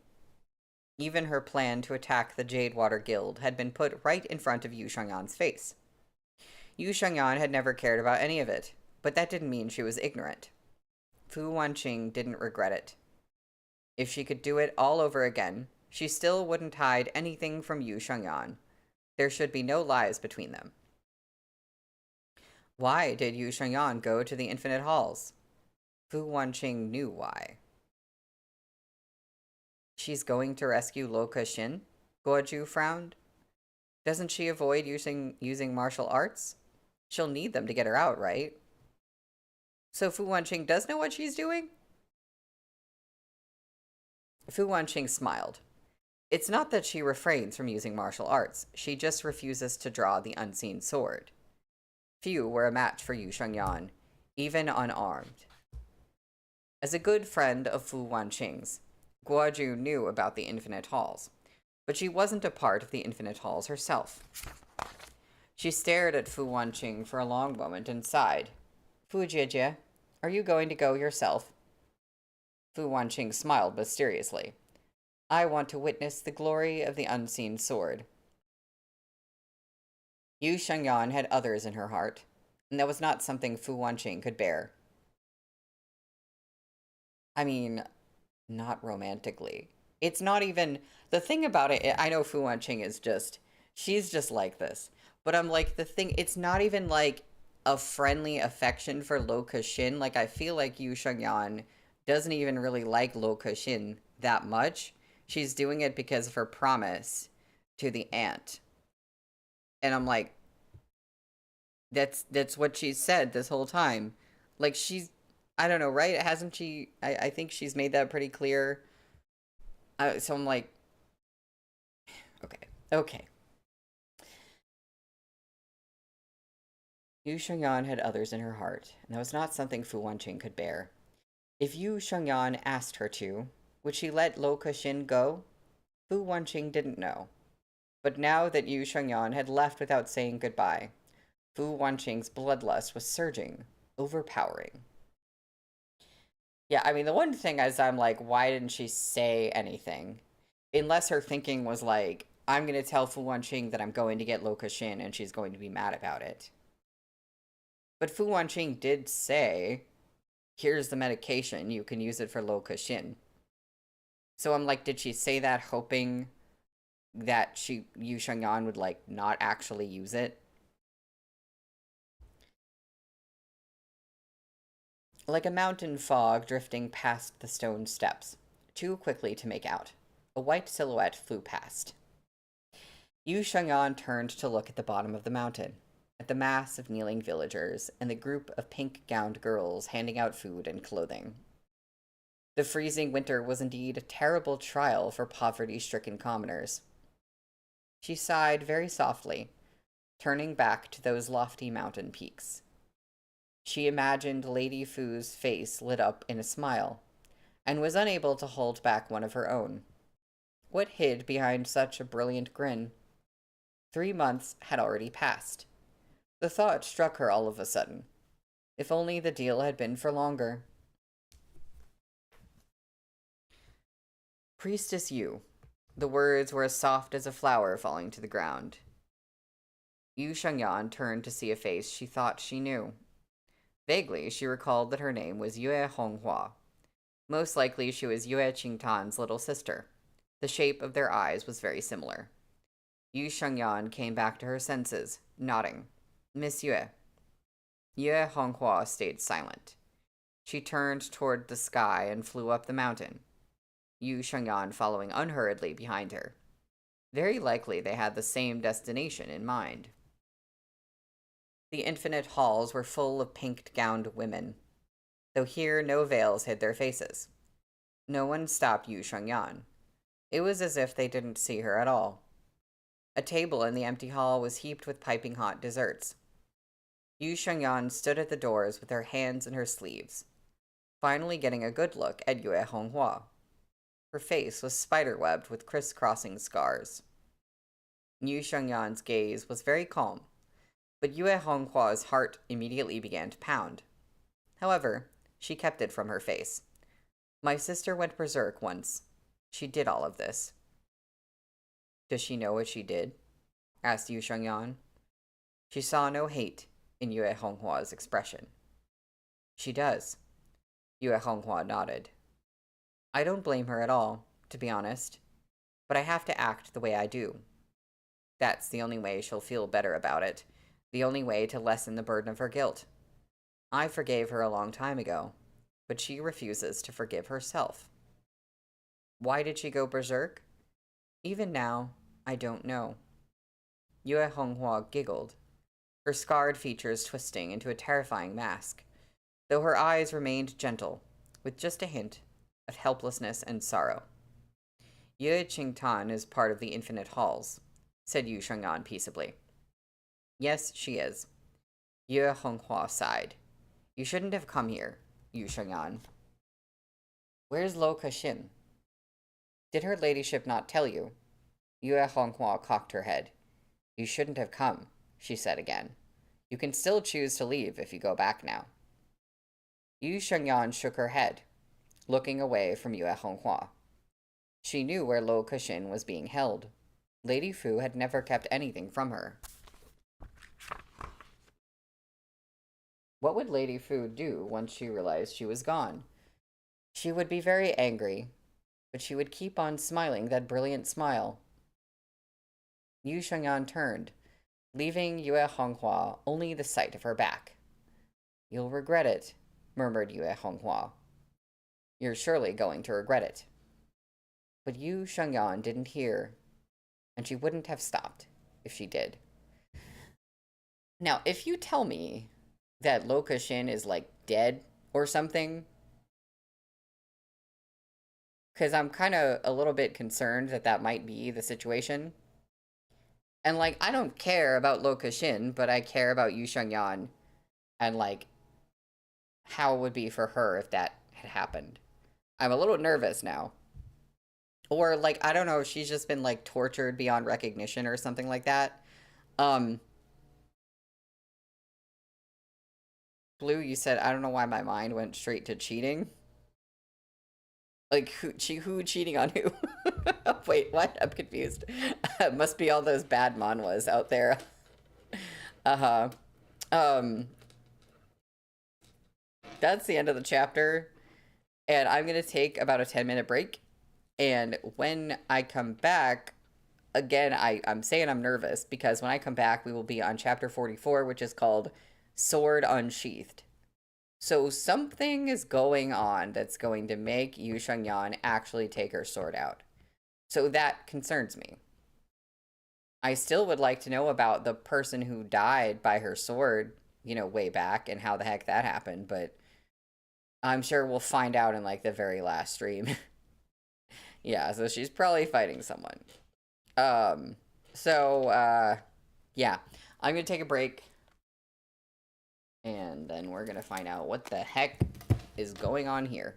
her plan to attack the Jadewater Guild had been put right in front of Yu Shengyan's face. Yu Shengyan had never cared about any of it, but that didn't mean she was ignorant. Fu Wanqing didn't regret it. If she could do it all over again, she still wouldn't hide anything from Yu Shengyan. There should be no lies between them. Why did Yu Shengyan go to the Infinite Halls? Fu Wanqing knew why. She's going to rescue Lo Kexin? Guoju frowned. Doesn't she avoid using martial arts? She'll need them to get her out, right? So Fu Wanqing does know what she's doing? Fu Wanqing smiled. It's not that she refrains from using martial arts. She just refuses to draw the unseen sword. Few were a match for Yu Shengyan, even unarmed. As a good friend of Fu Wanqing's, Guoju knew about the Infinite Halls, but she wasn't a part of the Infinite Halls herself. She stared at Fu Wanqing for a long moment and sighed. Fu Jie, are you going to go yourself? Fu Wanqing smiled mysteriously. I want to witness the glory of the unseen sword. Yu Shengyan had others in her heart, and that was not something Fu Wanqing could bear. I mean, not romantically. It's not even, the thing about it, I know Fu Wanqing is just, she's just like this. But I'm like, the thing, it's not even like a friendly affection for Lo Kexin. Like, I feel like Yu Shengyan doesn't even really like Lo Kexin that much. She's doing it because of her promise to the aunt. And I'm like, That's what she said this whole time. Like she's, I don't know, right? Hasn't she? I think she's made that pretty clear. So I'm like, okay, okay. Yu Shengyan had others in her heart, and that was not something Fu Wanqing could bear. If Yu Shengyan asked her to, would she let Lo Kexin go? Fu Wanqing didn't know. But now that Yu Shengyan had left without saying goodbye, Fu Wanqing's bloodlust was surging, overpowering. Yeah, I mean, the one thing is I'm like, why didn't she say anything? Unless her thinking was like, I'm going to tell Fu Wanqing that I'm going to get Lo Kexin and she's going to be mad about it. But Fu Wanqing did say, here's the medication, you can use it for Lo Kexin. So I'm like, did she say that hoping that Yu Shengyan would like not actually use it? Like a mountain fog drifting past the stone steps, too quickly to make out, a white silhouette flew past. Yu Shengyan turned to look at the bottom of the mountain, at the mass of kneeling villagers and the group of pink-gowned girls handing out food and clothing. The freezing winter was indeed a terrible trial for poverty-stricken commoners. She sighed very softly, turning back to those lofty mountain peaks. She imagined Lady Fu's face lit up in a smile, and was unable to hold back one of her own. What hid behind such a brilliant grin? 3 months had already passed. The thought struck her all of a sudden. If only the deal had been for longer. Priestess Yu. The words were as soft as a flower falling to the ground. Yu Shengyan turned to see a face she thought she knew. Vaguely, she recalled that her name was Yue Honghua. Most likely, she was Yue Qingtan's little sister. The shape of their eyes was very similar. Yu Shengyan came back to her senses, nodding. Miss Yue. Yue Honghua stayed silent. She turned toward the sky and flew up the mountain, Yu Shengyan following unhurriedly behind her. Very likely they had the same destination in mind. The infinite halls were full of pink-gowned women, though here no veils hid their faces. No one stopped Yu Shengyan. It was as if they didn't see her at all. A table in the empty hall was heaped with piping hot desserts. Yu Shengyan stood at the doors with her hands in her sleeves, finally getting a good look at Yue Honghua. Her face was spiderwebbed with crisscrossing scars. Yu Shengyan's gaze was very calm, but Yue Honghua's heart immediately began to pound. However, she kept it from her face. My sister went berserk once. She did all of this. Does she know what she did? Asked Yu Shengyan. She saw no hate in Yue Honghua's expression. She does. Yue Honghua nodded. I don't blame her at all, to be honest, but I have to act the way I do. That's the only way she'll feel better about it, the only way to lessen the burden of her guilt. I forgave her a long time ago, but she refuses to forgive herself. Why did she go berserk? Even now, I don't know. Yue Honghua giggled, her scarred features twisting into a terrifying mask, though her eyes remained gentle, with just a hint of helplessness and sorrow. Yue Qingtan is part of the Infinite Halls, said Yu Shengyan peaceably. Yes, she is. Yue Honghua sighed. You shouldn't have come here, Yu Shengyan. Where's Lo Kexin? Did her ladyship not tell you? Yue Honghua cocked her head. You shouldn't have come, she said again. You can still choose to leave if you go back now. Yu Shengyan shook her head, looking away from Yue Honghua. She knew where Lo Kexin was being held. Lady Fu had never kept anything from her. What would Lady Fu do once she realized she was gone? She would be very angry, but she would keep on smiling that brilliant smile. Yu Shengyan turned, leaving Yue Honghua only the sight of her back. You'll regret it, murmured Yue Honghua. You're surely going to regret it. But Yu Shengyan didn't hear, and she wouldn't have stopped if she did. Now, if you tell me that Lokashin is like dead or something, because I'm kind of a little bit concerned that that might be the situation. And like, I don't care about Lokashin, but I care about Yu Shengyan and like how it would be for her if that had happened. I'm a little nervous now. Or like, I don't know, she's just been like tortured beyond recognition or something like that. Um, Blue, you said I don't know why my mind went straight to cheating. Like who cheating on who? Wait, what? I'm confused. Must be all those bad manhwas out there. Uh-huh. Um, that's the end of the chapter, and I'm gonna take about a 10-minute break. And when I come back, again, I'm saying I'm nervous because when I come back, we will be on chapter 44, which is called Sword Unsheathed. So something is going on that's going to make Yu Shengyan actually take her sword out. So that concerns me. I still would like to know about the person who died by her sword, you know, way back and how the heck that happened, but I'm sure we'll find out in like the very last stream. Yeah, so she's probably fighting someone. Um, yeah, I'm gonna take a break and then we're gonna find out what the heck is going on here.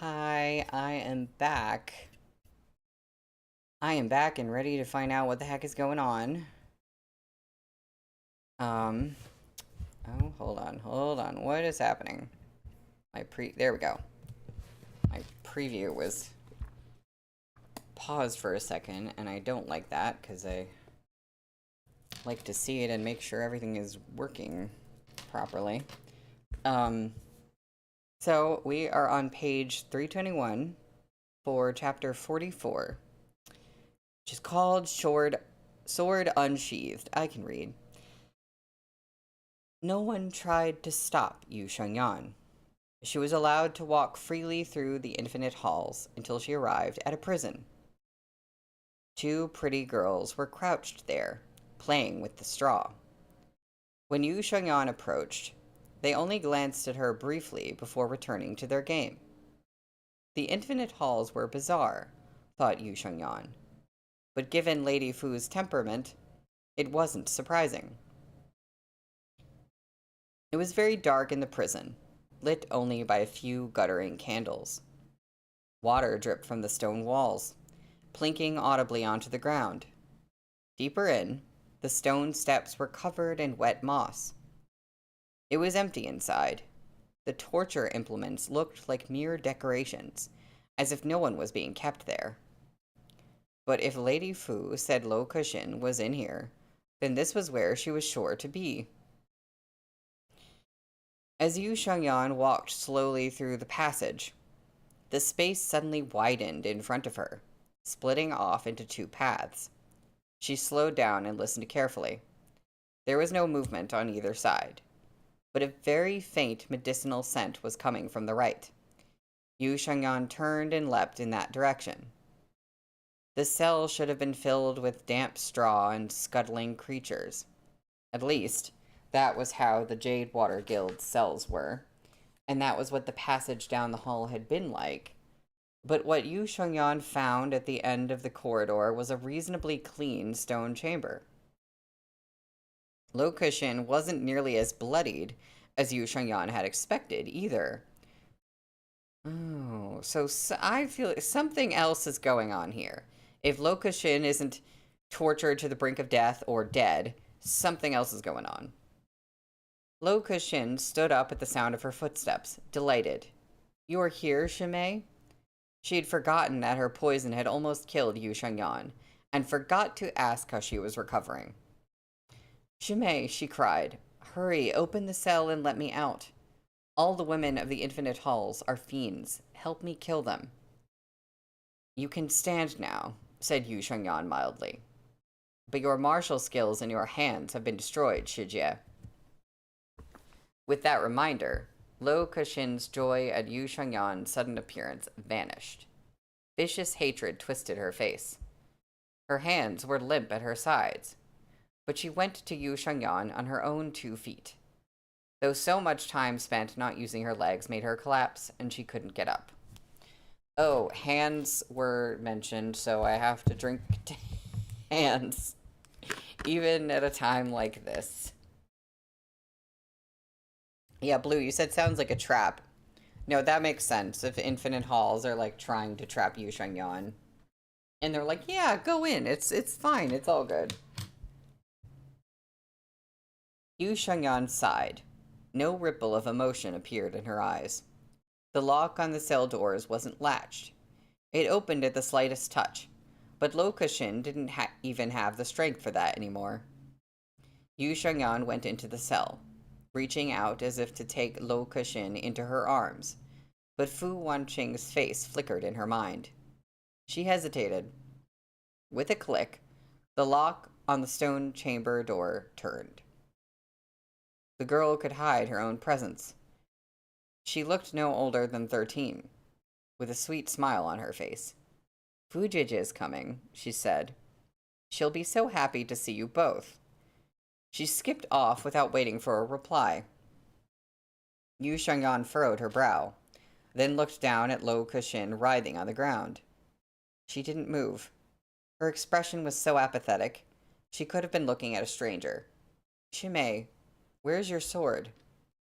Hi, I am back. I am back and ready to find out what the heck is going on. Oh, hold on. What is happening? There we go. My preview was paused for a second, and I don't like that, because I like to see it and make sure everything is working properly. So we are on page 321 for chapter 44, which is called Sword Unsheathed. I can read. No one tried to stop Yu Shengyan. She was allowed to walk freely through the infinite halls until she arrived at a prison. Two pretty girls were crouched there, playing with the straw. When Yu Shengyan approached, they only glanced at her briefly before returning to their game. The infinite halls were bizarre, thought Yu Shengyan, but given Lady Fu's temperament, it wasn't surprising. It was very dark in the prison, lit only by a few guttering candles. Water dripped from the stone walls, plinking audibly onto the ground. Deeper in, the stone steps were covered in wet moss. It was empty inside. The torture implements looked like mere decorations, as if no one was being kept there. But if Lady Fu said Lo Kexin was in here, then this was where she was sure to be. As Yu Shengyan walked slowly through the passage, the space suddenly widened in front of her, splitting off into two paths. She slowed down and listened carefully. There was no movement on either side, but a very faint medicinal scent was coming from the right. Yu Shengyan turned and leapt in that direction. The cell should have been filled with damp straw and scuttling creatures. At least, that was how the Jade Water Guild's cells were, and that was what the passage down the hall had been like. But what Yu Shengyan found at the end of the corridor was a reasonably clean stone chamber. Lo Kexin wasn't nearly as bloodied as Yu Shengyan had expected, either. Oh, so I feel something else is going on here. If Lo Kexin isn't tortured to the brink of death or dead, something else is going on. Lo Kexin stood up at the sound of her footsteps, delighted. You are here, Shimei? She had forgotten that her poison had almost killed Yu Shengyan, and forgot to ask how she was recovering. Shimei, she cried, hurry, open the cell and let me out. All the women of the Infinite Halls are fiends. Help me kill them. You can stand now, said Yu Shengyan mildly. But your martial skills and your hands have been destroyed, Shijie. With that reminder, Lo Kexin's joy at Yu Shengyan's sudden appearance vanished. Vicious hatred twisted her face. Her hands were limp at her sides, but she went to Yu Shengyan on her own 2 feet. Though so much time spent not using her legs made her collapse, and she couldn't get up. Oh, hands were mentioned, so I have to drink hands, even at a time like this. Yeah, Blue, you said sounds like a trap. No, that makes sense. If Infinite Halls are, like, trying to trap Yu Shengyan. And they're like, yeah, go in. It's fine. It's all good. Yu Shengyan sighed. No ripple of emotion appeared in her eyes. The lock on the cell doors wasn't latched. It opened at the slightest touch, but Lo Kexin didn't even have the strength for that anymore. Yu Shengyan went into the cell, reaching out as if to take Lo Kexin into her arms, but Fu Wanqing's face flickered in her mind. She hesitated. With a click, the lock on the stone chamber door turned. The girl could hide her own presence. She looked no older than 13, with a sweet smile on her face. Fujij is coming, she said. She'll be so happy to see you both. She skipped off without waiting for a reply. Yu Shengyan furrowed her brow, then looked down at Lo Kexin writhing on the ground. She didn't move. Her expression was so apathetic, she could have been looking at a stranger. Shimei, where's your sword?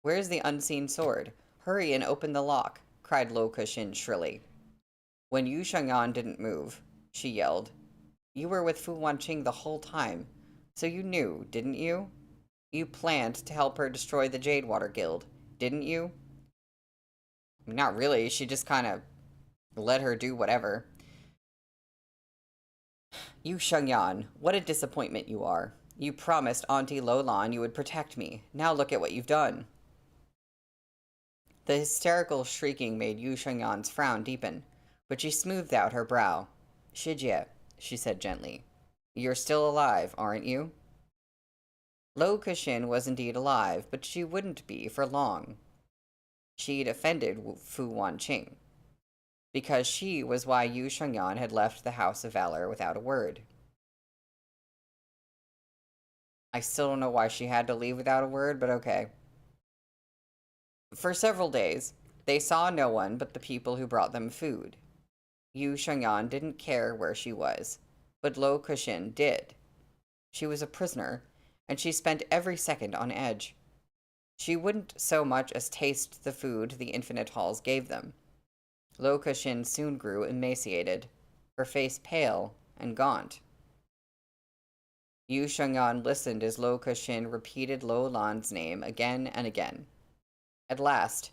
Where's the unseen sword? Hurry and open the lock, cried Lo Kexin shrilly. When Yu Shengyan didn't move, she yelled, You were with Fu Wanqing the whole time, so you knew, didn't you? You planned to help her destroy the Jade Water Guild, didn't you? Not really, she just kind of let her do whatever. Yu Shengyan, what a disappointment you are. You promised Auntie Lolan you would protect me. Now look at what you've done. The hysterical shrieking made Yu Shengyan's frown deepen, but she smoothed out her brow. Shijie, she said gently, you're still alive, aren't you? Lo Kexin was indeed alive, but she wouldn't be for long. She'd offended Fu Wanqing, because she was why Yu Shengyan had left the House of Valor without a word. I still don't know why she had to leave without a word, but okay. For several days, they saw no one but the people who brought them food. Yu Shengyan didn't care where she was, but Lo Kexin did. She was a prisoner, and she spent every second on edge. She wouldn't so much as taste the food the Infinite Halls gave them. Lo Kexin soon grew emaciated, her face pale and gaunt. Yu Shengyan listened as Lo Kexin repeated Lo Lan's name again and again. At last,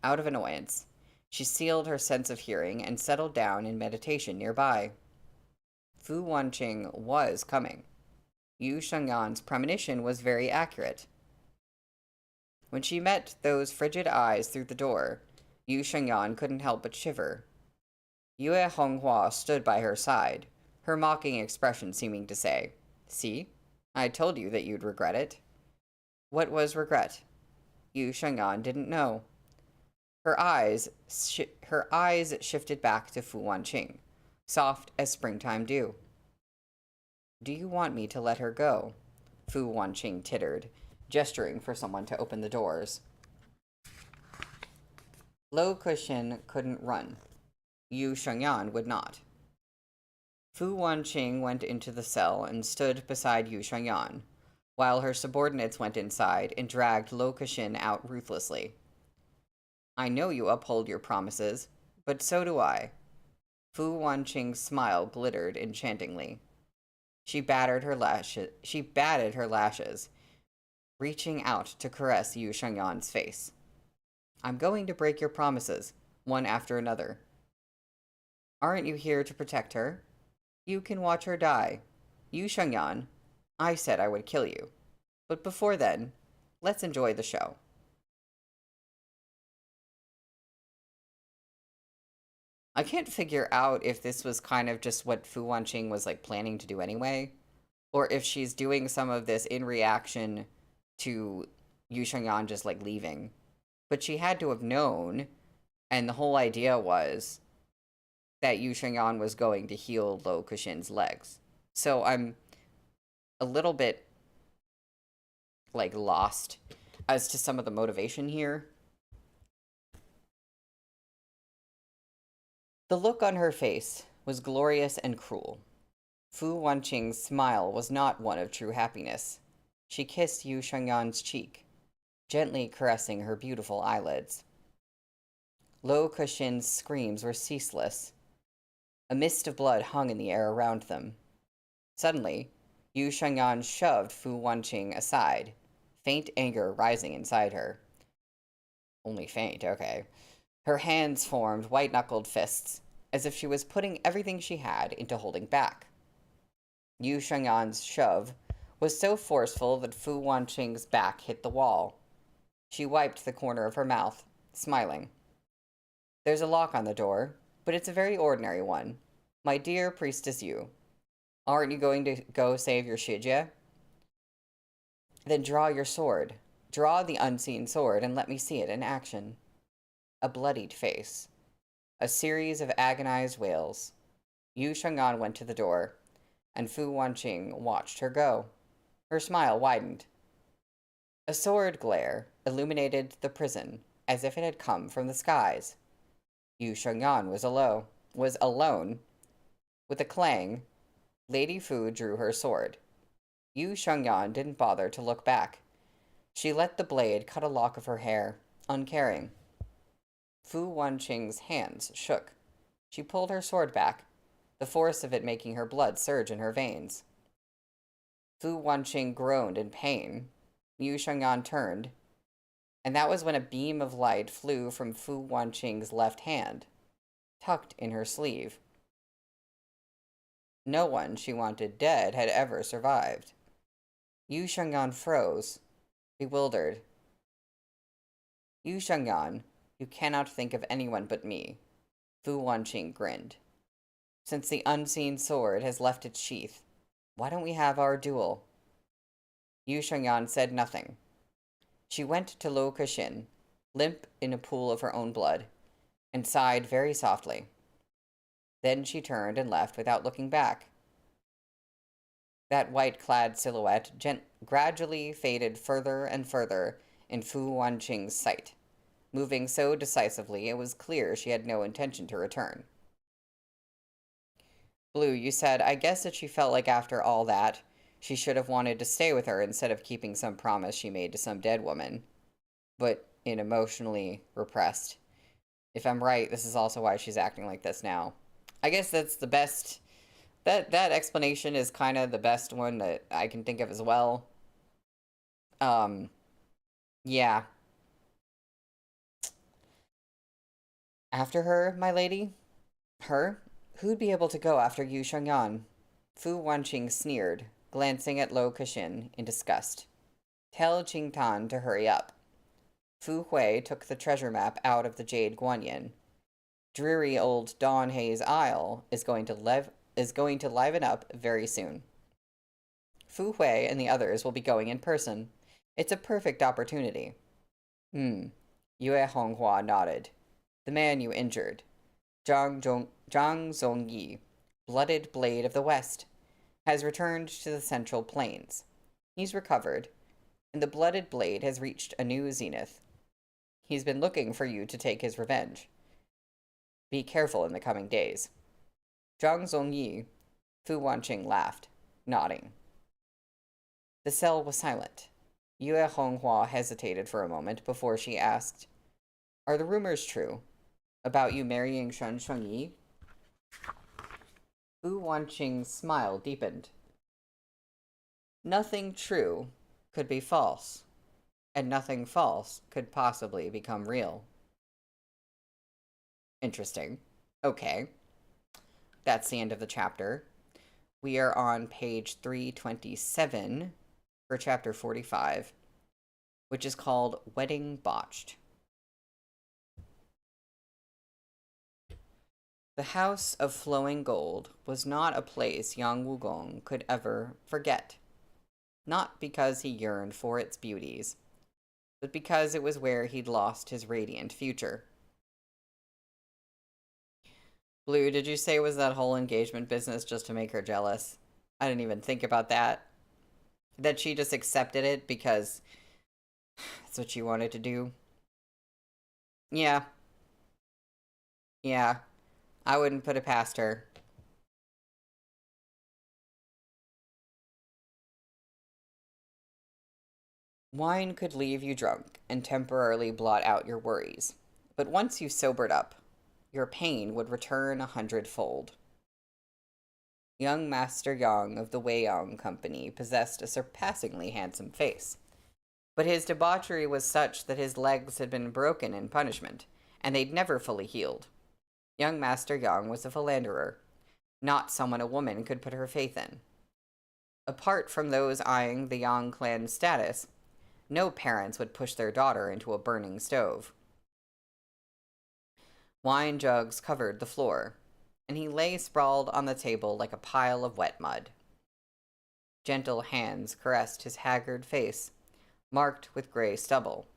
out of annoyance. She sealed her sense of hearing and settled down in meditation nearby. Fu Wanqing was coming. Yu Shengyan's premonition was very accurate. When she met those frigid eyes through the door, Yu Shengyan couldn't help but shiver. Yue Honghua stood by her side, her mocking expression seeming to say, "See? I told you that you'd regret it." What was regret? Yu Shengyan didn't know. Her eyes shifted back to Fu Wanqing, soft as springtime dew. "Do you want me to let her go?" Fu Wanqing tittered, gesturing for someone to open the doors. Lo Kuxin couldn't run. Yu Shengyan would not. Fu Wanqing went into the cell and stood beside Yu Shengyan, while her subordinates went inside and dragged Lo Kuxin out ruthlessly. "I know you uphold your promises, but so do I." Fu Wanqing's smile glittered enchantingly. She batted her lashes, reaching out to caress Yu Shengyan's face. "I'm going to break your promises, one after another. Aren't you here to protect her? You can watch her die. Yu Shengyan, I said I would kill you. But before then, let's enjoy the show." I can't figure out if this was kind of just what Fu Wanqing was like planning to do anyway, or if she's doing some of this in reaction to Yu Shengyan just like leaving. But she had to have known, and the whole idea was that Yu Shengyan was going to heal Lo Kuxin's legs. So I'm a little bit like lost as to some of the motivation here. The look on her face was glorious and cruel. Fu Wanqing's smile was not one of true happiness. She kissed Yu Shengyan's cheek, gently caressing her beautiful eyelids. Lo Kuxin's screams were ceaseless. A mist of blood hung in the air around them. Suddenly, Yu Shengyan shoved Fu Wanqing aside, faint anger rising inside her. Only faint, okay. Her hands formed white-knuckled fists, as if she was putting everything she had into holding back. Yu Shengyan's shove was so forceful that Fu Wanqing's back hit the wall. She wiped the corner of her mouth, smiling. "There's a lock on the door, but it's a very ordinary one. My dear Priestess Yu, aren't you going to go save your Shijie? Then draw your sword. Draw the unseen sword and let me see it in action." A bloodied face. A series of agonized wails. Yu Shengyan went to the door, and Fu Wanqing watched her go. Her smile widened. A sword glare illuminated the prison, as if it had come from the skies. Yu Shengyan was alone. With a clang, Lady Fu drew her sword. Yu Shengyan didn't bother to look back. She let the blade cut a lock of her hair, uncaring. Fu Wanqing's hands shook. She pulled her sword back, the force of it making her blood surge in her veins. Fu Wanqing groaned in pain. Yu Shengyan turned, and that was when a beam of light flew from Fu Wanqing's left hand, tucked in her sleeve. No one she wanted dead had ever survived. Yu Shengyan froze, bewildered. "Yu Shengyan, you cannot think of anyone but me," Fu Wanqing grinned. "Since the unseen sword has left its sheath, why don't we have our duel?" Yu Shengyan said nothing. She went to Lo Kuxin, limp in a pool of her own blood, and sighed very softly. Then she turned and left without looking back. That white-clad silhouette gradually faded further and further in Fu Wanqing's sight, moving so decisively it was clear she had no intention to return. "Blue, you said, I guess that she felt like after all that, she should have wanted to stay with her instead of keeping some promise she made to some dead woman, but emotionally repressed. If I'm right, this is also why she's acting like this now." I guess that's the best. That explanation is kind of the best one that I can think of as well. Yeah. After her, my lady? Her? Who'd be able to go after Yu Shengyan? Fu Wanqing sneered, glancing at Lo Kexin in disgust. Tell Tan to hurry up. Fu Hui took the treasure map out of the Jade Guanyin. Dreary old Dawn Haze Isle is going to liven up very soon. Fu Hui and the others will be going in person. It's a perfect opportunity. Yue Honghua nodded. The man you injured. Zhang Zongyi, Blooded Blade of the West, has returned to the Central Plains. He's recovered, and the Blooded Blade has reached a new zenith. He's been looking for you to take his revenge. Be careful in the coming days. Zhang Zongyi, Fu Wanqing laughed, nodding. The cell was silent. Yue Honghua hesitated for a moment before she asked, Are the rumors true about you marrying Shen Shengyi? Fu Wanqing's smile deepened. Nothing true could be false, and nothing false could possibly become real. Interesting. Okay. That's the end of the chapter. We are on page 327 for chapter 45, which is called Wedding Botched. The House of Flowing Gold was not a place Yang Wugong could ever forget. Not because he yearned for its beauties, but because it was where he'd lost his radiant future. Blue, did you say was that whole engagement business just to make her jealous? I didn't even think about that. That she just accepted it because that's what she wanted to do. Yeah. Yeah. I wouldn't put it past her. Wine could leave you drunk and temporarily blot out your worries. But once you sobered up, your pain would return 100-fold. Young Master Yang of the Weiyang Company possessed a surpassingly handsome face. But his debauchery was such that his legs had been broken in punishment, and they'd never fully healed. Young Master Yang was a philanderer, not someone a woman could put her faith in. Apart from those eyeing the Yang clan's status, no parents would push their daughter into a burning stove. Wine jugs covered the floor, and he lay sprawled on the table like a pile of wet mud. Gentle hands caressed his haggard face, marked with gray stubble.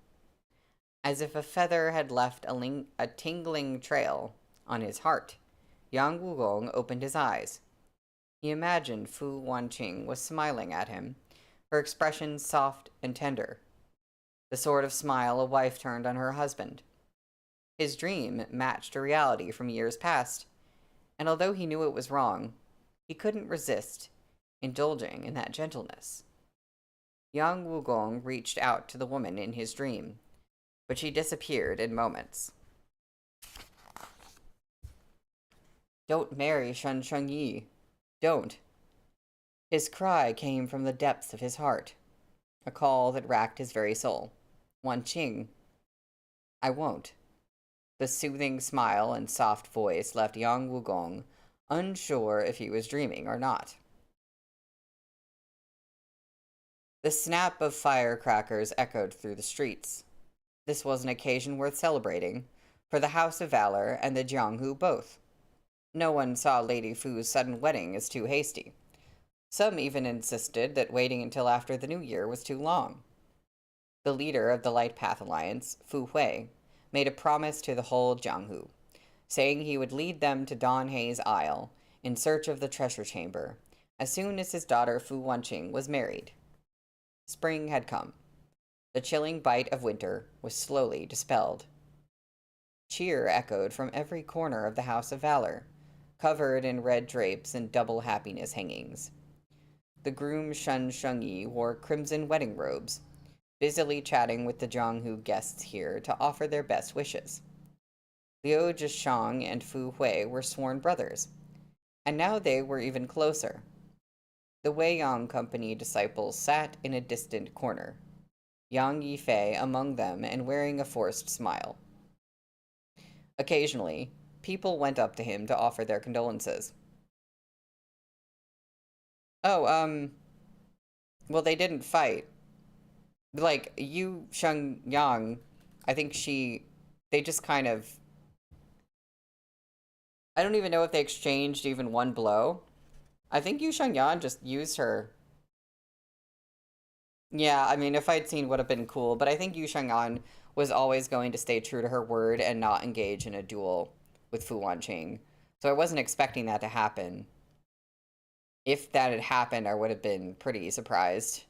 As if a feather had left a tingling trail on his heart, Yang Wugong opened his eyes. He imagined Fu Wanqing was smiling at him, her expression soft and tender, the sort of smile a wife turned on her husband. His dream matched a reality from years past, and although he knew it was wrong, he couldn't resist indulging in that gentleness. Yang Wugong reached out to the woman in his dream, but she disappeared in moments. Don't marry Shen Shengyi. Don't. His cry came from the depths of his heart, a call that racked his very soul. Wanqing. I won't. The soothing smile and soft voice left Yang Wugong unsure if he was dreaming or not. The snap of firecrackers echoed through the streets. This was an occasion worth celebrating, for the House of Valor and the Jianghu both. No one saw Lady Fu's sudden wedding as too hasty. Some even insisted that waiting until after the New Year was too long. The leader of the Light Path Alliance, Fu Hui, made a promise to the whole Jianghu, saying he would lead them to Dawn Haze Isle in search of the treasure chamber as soon as his daughter Fu Wanqing was married. Spring had come. The chilling bite of winter was slowly dispelled. Cheer echoed from every corner of the House of Valor, covered in red drapes and double happiness hangings. The groom Shen Shengyi wore crimson wedding robes, busily chatting with the Jianghu guests here to offer their best wishes. Liu Zhishang and Fu Hui were sworn brothers, and now they were even closer. The Weiyang Company disciples sat in a distant corner, Yang Yifei among them and wearing a forced smile. Occasionally, people went up to him to offer their condolences. Oh, well, they didn't fight. Like, Yu Sheng Yang, I think they just kind of, I don't even know if they exchanged even one blow. I think Yu Sheng Yang just used her. Yeah, I mean, a fight scene would have been cool, but I think Yu Sheng'an was always going to stay true to her word and not engage in a duel with Fu Wanqing. So I wasn't expecting that to happen. If that had happened, I would have been pretty surprised.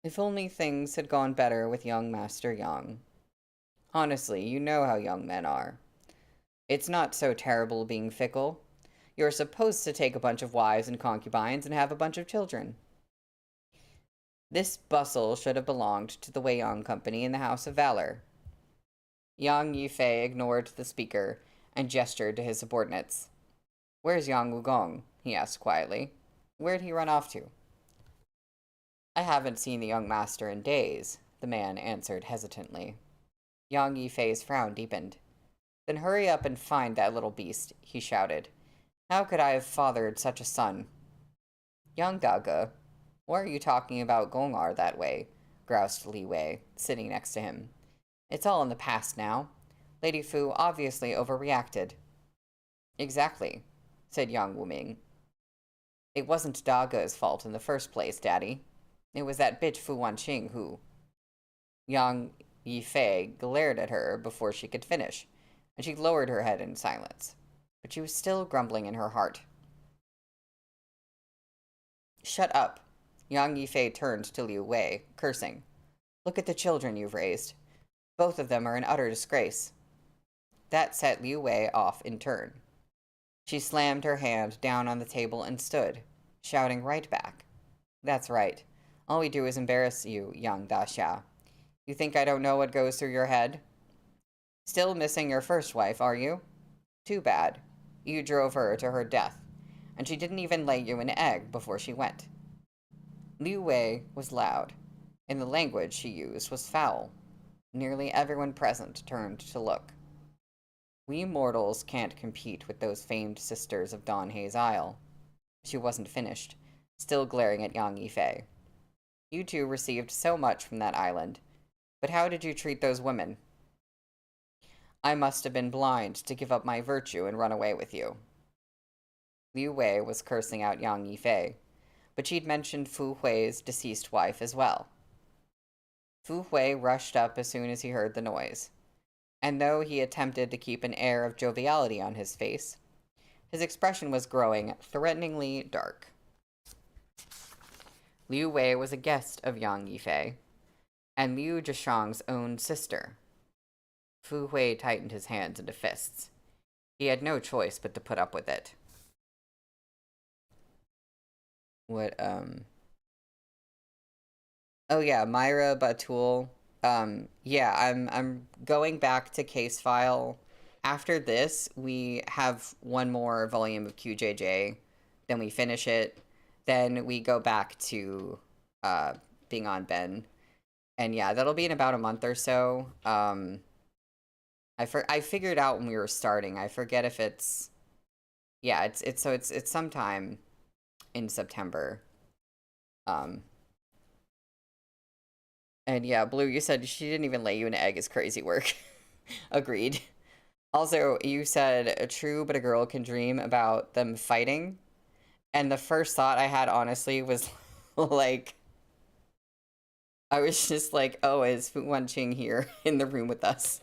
If only things had gone better with young Master Yang. Honestly, you know how young men are. It's not so terrible being fickle. You're supposed to take a bunch of wives and concubines and have a bunch of children. This bustle should have belonged to the Weiyang Company in the House of Valor. Yang Yifei ignored the speaker and gestured to his subordinates. Where's Yang Wugong? He asked quietly. Where'd he run off to? I haven't seen the young master in days, the man answered hesitantly. Yang Yifei's frown deepened. Then hurry up and find that little beast, he shouted. How could I have fathered such a son? Young Daga, why are you talking about Gongar that way? Groused Li Wei, sitting next to him. It's all in the past now. Lady Fu obviously overreacted. Exactly, said Yang Wuming. It wasn't Daga's fault in the first place, Daddy. It was that bitch Fu Wanqing who... Yang Yifei glared at her before she could finish, and she lowered her head in silence. But she was still grumbling in her heart. Shut up. Yang Yifei turned to Liu Wei, cursing. Look at the children you've raised. Both of them are an utter disgrace. That set Liu Wei off in turn. She slammed her hand down on the table and stood, shouting right back. That's right. All we do is embarrass you, young Daxia. You think I don't know what goes through your head? Still missing your first wife, are you? Too bad. You drove her to her death, and she didn't even lay you an egg before she went. Liu Wei was loud, and the language she used was foul. Nearly everyone present turned to look. We mortals can't compete with those famed sisters of Don Hay's Isle. She wasn't finished, still glaring at Yang Yifei. You two received so much from that island, but how did you treat those women? I must have been blind to give up my virtue and run away with you. Liu Wei was cursing out Yang Yifei, but she'd mentioned Fu Hui's deceased wife as well. Fu Hui rushed up as soon as he heard the noise, and though he attempted to keep an air of joviality on his face, his expression was growing threateningly dark. Liu Wei was a guest of Yang Yifei, and Liu Zhishang's own sister. Fu Hui tightened his hands into fists. He had no choice but to put up with it. Oh yeah, Myra Batul. Yeah, I'm going back to case file. After this, we have one more volume of QJJ. Then we finish it. Then we go back to being on Ben. And yeah, that'll be in about a month or so. I figured out when we were starting. I forget if it's yeah, it's sometime in September. And yeah, Blue, you said she didn't even lay you an egg is crazy work. Agreed. Also, you said true, but a girl can dream about them fighting. And the first thought I had, honestly, was like, I was just like, oh, is Fu Wanqing here in the room with us?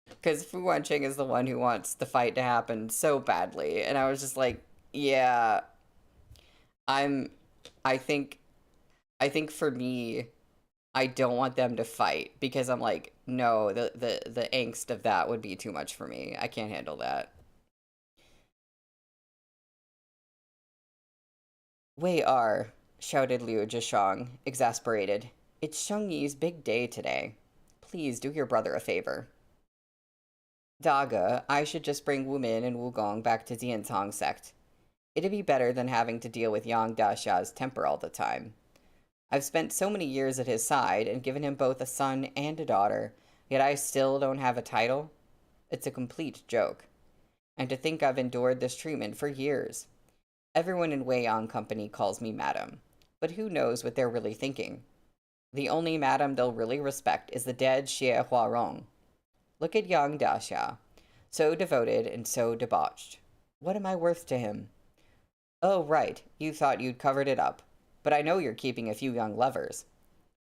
Because Fu Wanqing is the one who wants the fight to happen so badly. And I was just like, yeah, I think for me, I don't want them to fight because I'm like, no, the angst of that would be too much for me. I can't handle that. Wei R, shouted Liu Zhishang, exasperated. It's Sheng Yi's big day today. Please do your brother a favor. Daga, I should just bring Wu Min and Wu Gong back to Jian sect. It'd be better than having to deal with Yang Daxia's temper all the time. I've spent so many years at his side and given him both a son and a daughter, yet I still don't have a title? It's a complete joke. And to think I've endured this treatment for years. Everyone in Wei Yang Company calls me madam, but who knows what they're really thinking? The only madam they'll really respect is the dead Xie Huarong. Look at young Daxia, so devoted and so debauched. What am I worth to him? Oh, right, you thought you'd covered it up, but I know you're keeping a few young lovers.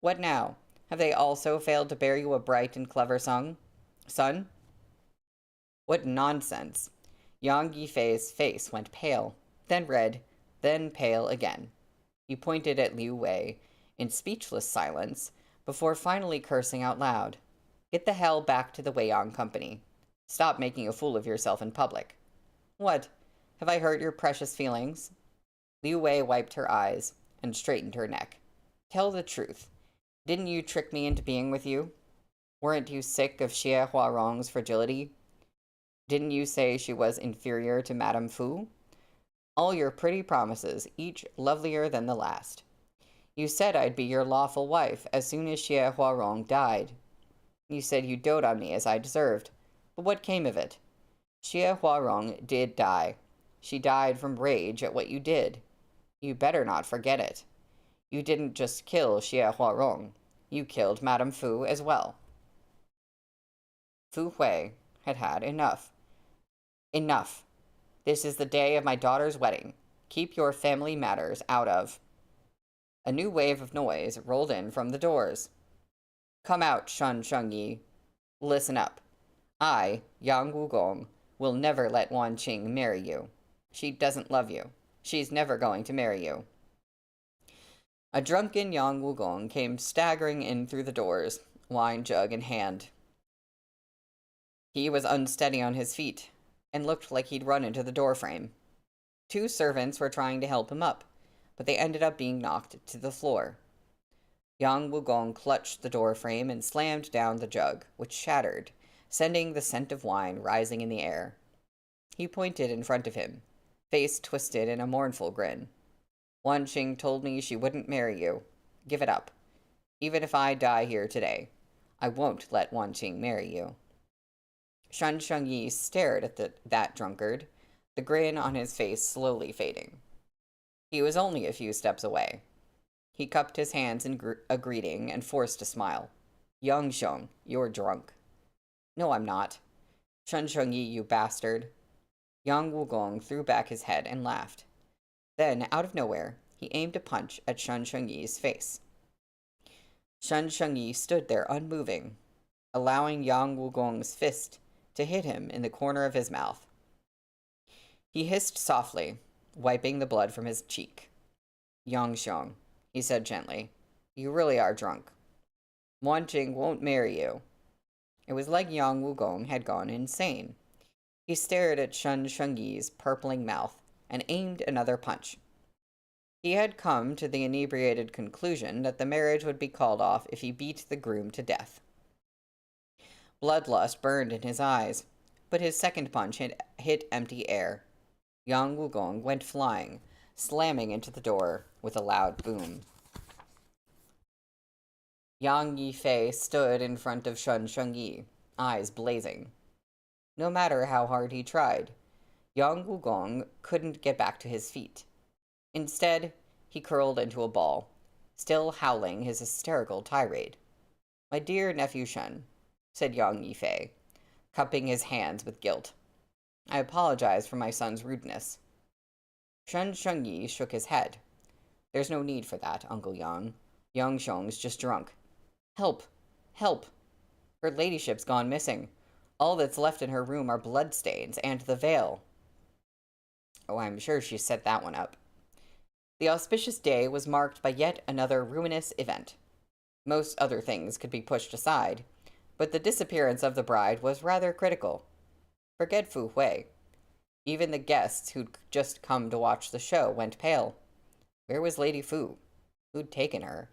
What now? Have they also failed to bear you a bright and clever son? What nonsense! Yang Yifei's face went pale, then red, then pale again. He pointed at Liu Wei in speechless silence before finally cursing out loud. Get the hell back to the Weiyang Company. Stop making a fool of yourself in public. What? Have I hurt your precious feelings? Liu Wei wiped her eyes and straightened her neck. Tell the truth. Didn't you trick me into being with you? Weren't you sick of Xie Huarong's fragility? Didn't you say she was inferior to Madame Fu? All your pretty promises, each lovelier than the last. You said I'd be your lawful wife as soon as Xie Huarong died. You said you'd dote on me as I deserved. But what came of it? Xie Huarong did die. She died from rage at what you did. You better not forget it. You didn't just kill Xie Huarong. You killed Madame Fu as well. Fu Hui had had enough. Enough. This is the day of my daughter's wedding. Keep your family matters out of. A new wave of noise rolled in from the doors. Come out, Shen Shengyi. Listen up. I, Yang Wugong, will never let Wan Qing marry you. She doesn't love you. She's never going to marry you. A drunken Yang Wugong came staggering in through the doors, wine jug in hand. He was unsteady on his feet, and looked like he'd run into the doorframe. Two servants were trying to help him up, but they ended up being knocked to the floor. Yang Wugong clutched the doorframe and slammed down the jug, which shattered, sending the scent of wine rising in the air. He pointed in front of him, face twisted in a mournful grin. Wan Qing told me she wouldn't marry you. Give it up. Even if I die here today, I won't let Wan Qing marry you. Shen Shengyi stared at that drunkard, the grin on his face slowly fading. He was only a few steps away. He cupped his hands in a greeting and forced a smile. Young Xiong, you're drunk. No, I'm not. Shen Shengyi, you bastard. Yang Wugong threw back his head and laughed. Then, out of nowhere, he aimed a punch at Shen Shengyi's face. Shen Shengyi stood there unmoving, allowing Yang Wugong's fist to hit him in the corner of his mouth. He hissed softly, wiping the blood from his cheek. Yang Xiong, he said gently, you really are drunk. Wan Qing won't marry you. It was like Yang Wugong had gone insane. He stared at Shen Shengyi's purpling mouth and aimed another punch. He had come to the inebriated conclusion that the marriage would be called off if he beat the groom to death. Bloodlust burned in his eyes, but his second punch hit empty air. Yang Wugong went flying, slamming into the door with a loud boom. Yang Yifei stood in front of Shen Shengyi, eyes blazing. No matter how hard he tried, Yang Wugong couldn't get back to his feet. Instead, he curled into a ball, still howling his hysterical tirade. My dear nephew Shen, said Yang Yifei, cupping his hands with guilt. I apologize for my son's rudeness. Shen Shengyi shook his head. There's no need for that, Uncle Yang. Yang Xiong's just drunk. Help! Help! Her ladyship's gone missing. All that's left in her room are bloodstains and the veil. Oh, I'm sure she set that one up. The auspicious day was marked by yet another ruinous event. Most other things could be pushed aside, but the disappearance of the bride was rather critical. Forget Fu Hui. Even the guests who'd just come to watch the show went pale. Where was Lady Fu? Who'd taken her?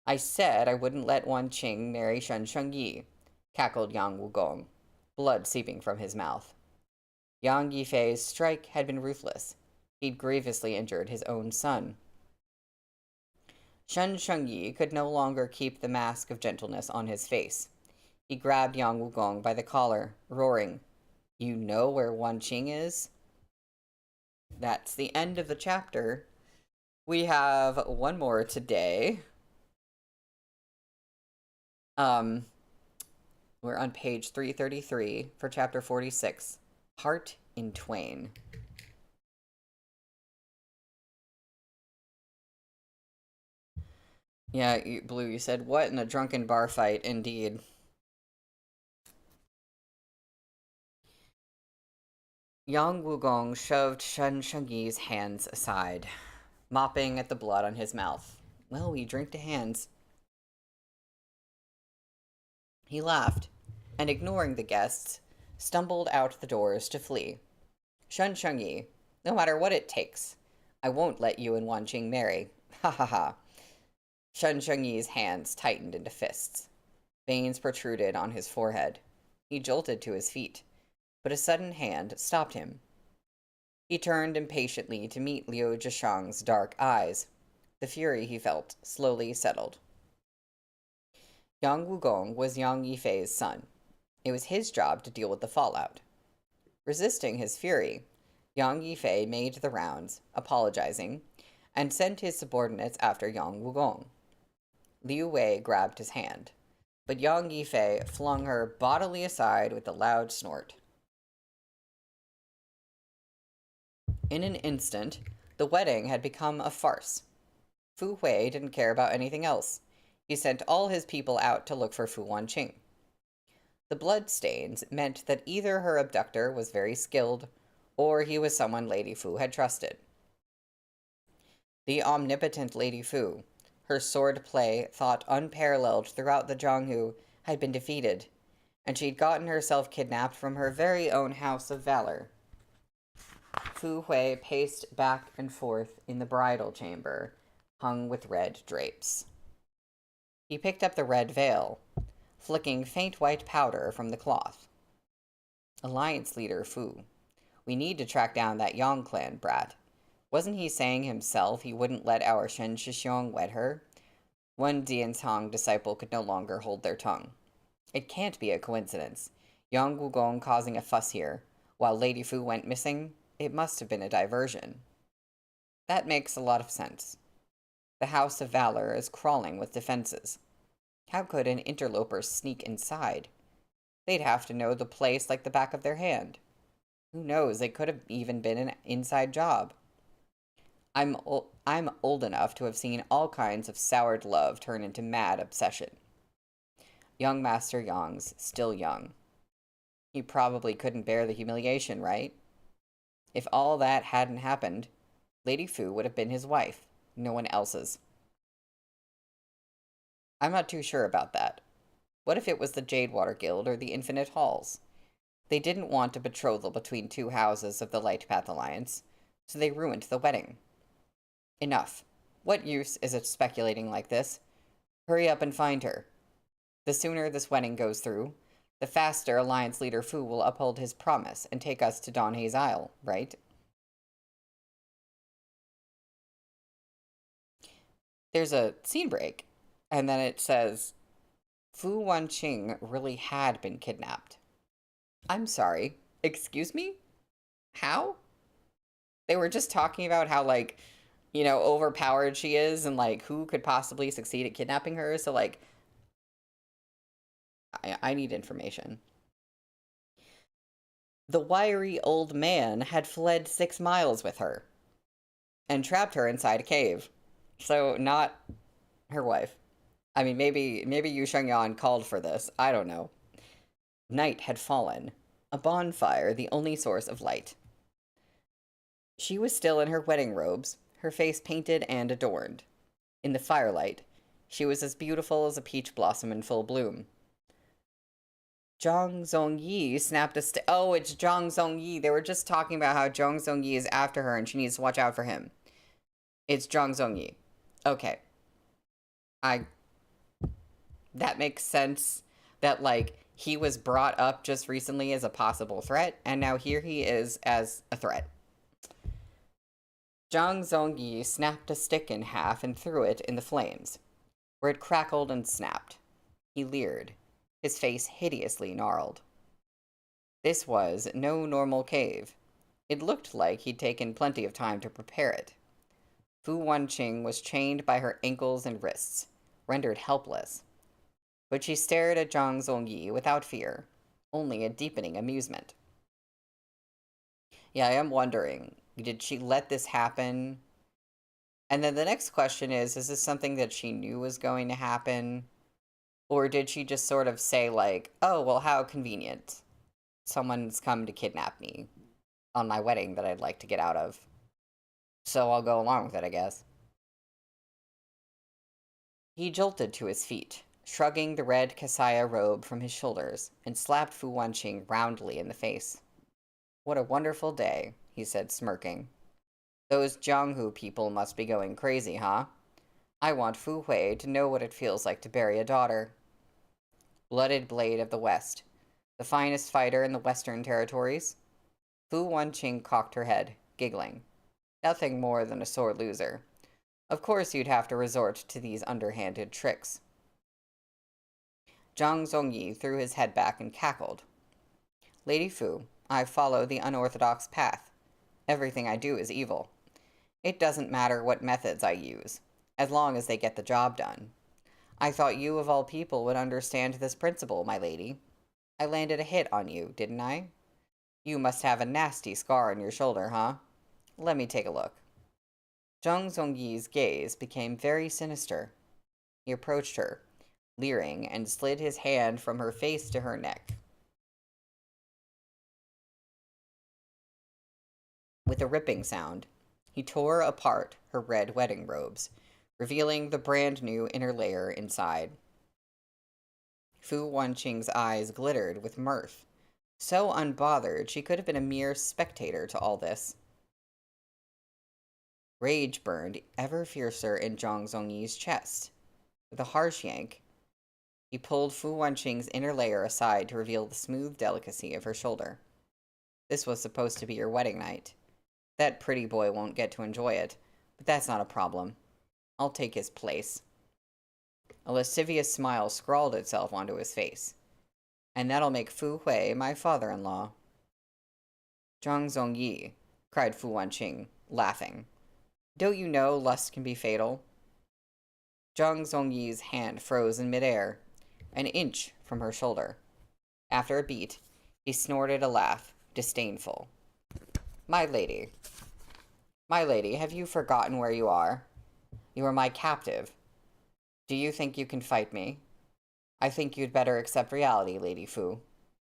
I said I wouldn't let Wan Qing marry Shen Shengyi, cackled Yang Wugong, blood seeping from his mouth. Yang Yifei's strike had been ruthless. He'd grievously injured his own son. Shen Shengyi could no longer keep the mask of gentleness on his face. He grabbed Yang Wugong by the collar, roaring, "You know where Wanqing is?" That's the end of the chapter. We have one more today. We're on page 333 for chapter 46, Heart in Twain. Yeah, Blue, you said, what in a drunken bar fight, indeed. Yang Wugong shoved Shen Shengyi's hands aside, mopping at the blood on his mouth. Well, we drink to hands. He laughed, and ignoring the guests, stumbled out the doors to flee. Shen Shengyi, no matter what it takes, I won't let you and Wanqing marry. Ha ha ha. Shen Shengyi's hands tightened into fists. Veins protruded on his forehead. He jolted to his feet, but a sudden hand stopped him. He turned impatiently to meet Liu Zhishang's dark eyes. The fury he felt slowly settled. Yang Wugong was Yang Yifei's son. It was his job to deal with the fallout. Resisting his fury, Yang Yifei made the rounds, apologizing, and sent his subordinates after Yang Wugong. Liu Wei grabbed his hand, but Yang Yifei flung her bodily aside with a loud snort. In an instant, the wedding had become a farce. Fu Hui didn't care about anything else. He sent all his people out to look for Fu Wanqing. The bloodstains meant that either her abductor was very skilled, or he was someone Lady Fu had trusted. The omnipotent Lady Fu, her sword-play thought unparalleled throughout the Zhonghu, had been defeated, and she'd gotten herself kidnapped from her very own house of valor. Fu Hui paced back and forth in the bridal chamber, hung with red drapes. He picked up the red veil, flicking faint white powder from the cloth. Alliance leader Fu. We need to track down that Yang clan brat. Wasn't he saying himself he wouldn't let our Shen Shixiong wed her? One Diantong disciple could no longer hold their tongue. It can't be a coincidence. Yang Wugong causing a fuss here, while Lady Fu went missing. It must have been a diversion. That makes a lot of sense. The House of Valor is crawling with defenses. How could an interloper sneak inside? They'd have to know the place like the back of their hand. Who knows, it could have even been an inside job. I'm old enough to have seen all kinds of soured love turn into mad obsession. Young Master Yang's still young. He probably couldn't bear the humiliation, right? If all that hadn't happened, Lady Fu would have been his wife, no one else's. I'm not too sure about that. What if it was the Jadewater Guild or the Infinite Halls? They didn't want a betrothal between two houses of the Light Path Alliance, so they ruined the wedding. Enough. What use is it speculating like this? Hurry up and find her. The sooner this wedding goes through, the faster Alliance leader Fu will uphold his promise and take us to Donhei's Isle, right? There's a scene break, and then it says, Fu Wanqing really had been kidnapped. I'm sorry. Excuse me? How? They were just talking about how, like, you know, overpowered she is and, like, who could possibly succeed at kidnapping her. So, like, I need information. The wiry old man had fled 6 miles with her and trapped her inside a cave. So, not her wife. I mean, maybe Yu Shengyan called for this. I don't know. Night had fallen. A bonfire, the only source of light. She was still in her wedding robes, her face painted and adorned. In the firelight, she was as beautiful as a peach blossom in full bloom. Zhang Zongyi snapped a oh, it's Zhang Zongyi. They were just talking about how Zhang Zongyi is after her and she needs to watch out for him. It's Zhang Zongyi. Okay. That makes sense that, like, he was brought up just recently as a possible threat, and now here he is as a threat. Zhang Zongyi snapped a stick in half and threw it in the flames, where it crackled and snapped. He leered, his face hideously gnarled. This was no normal cave. It looked like he'd taken plenty of time to prepare it. Fu Wanqing was chained by her ankles and wrists, rendered helpless. But she stared at Zhang Zongyi without fear, only a deepening amusement. Yeah, I am wondering, did she let this happen? And then the next question is this something that she knew was going to happen? Or did she just sort of say, like, oh, well, how convenient. Someone's come to kidnap me on my wedding that I'd like to get out of. So I'll go along with it, I guess. He jolted to his feet, shrugging the red Kasaya robe from his shoulders, and slapped Fu Wanqing roundly in the face. What a wonderful day, he said, smirking. Those Jianghu people must be going crazy, huh? I want Fu Hui to know what it feels like to bury a daughter. Blooded Blade of the West, the finest fighter in the Western territories? Fu Wanqing cocked her head, giggling. Nothing more than a sore loser. Of course you'd have to resort to these underhanded tricks. Zhang Zongyi threw his head back and cackled. Lady Fu, I follow the unorthodox path. Everything I do is evil. It doesn't matter what methods I use, as long as they get the job done. I thought you of all people would understand this principle, my lady. I landed a hit on you, didn't I? You must have a nasty scar on your shoulder, huh? Let me take a look. Zhang Zongyi's gaze became very sinister. He approached her, leering, and slid his hand from her face to her neck. With a ripping sound, he tore apart her red wedding robes, revealing the brand new inner layer inside. Fu Wanqing's eyes glittered with mirth, so unbothered she could have been a mere spectator to all this. Rage burned ever fiercer in Zhang Zongyi's chest. With a harsh yank, he pulled Fu Wanqing's inner layer aside to reveal the smooth delicacy of her shoulder. This was supposed to be your wedding night. That pretty boy won't get to enjoy it, but that's not a problem. I'll take his place. A lascivious smile scrawled itself onto his face. And that'll make Fu Hui my father-in-law. Zhang Zongyi, cried Fu Wanqing, laughing. Don't you know lust can be fatal? Zhang Zongyi's hand froze in midair, an inch from her shoulder. After a beat, he snorted a laugh, disdainful. My lady, have you forgotten where you are? You are my captive. Do you think you can fight me? I think you'd better accept reality, Lady Fu.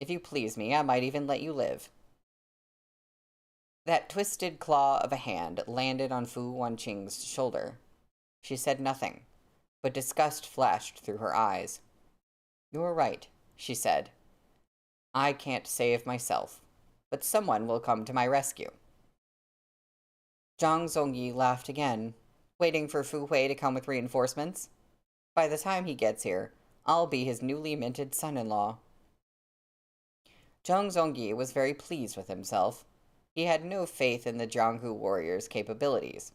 If you please me, I might even let you live. That twisted claw of a hand landed on Fu Wanqing's shoulder. She said nothing, but disgust flashed through her eyes. You're right, she said. I can't save myself, but someone will come to my rescue. Zhang Zongyi laughed again, waiting for Fu Hui to come with reinforcements. By the time he gets here, I'll be his newly minted son-in-law. Zhang Zongyi was very pleased with himself. He had no faith in the Jianghu warriors' capabilities.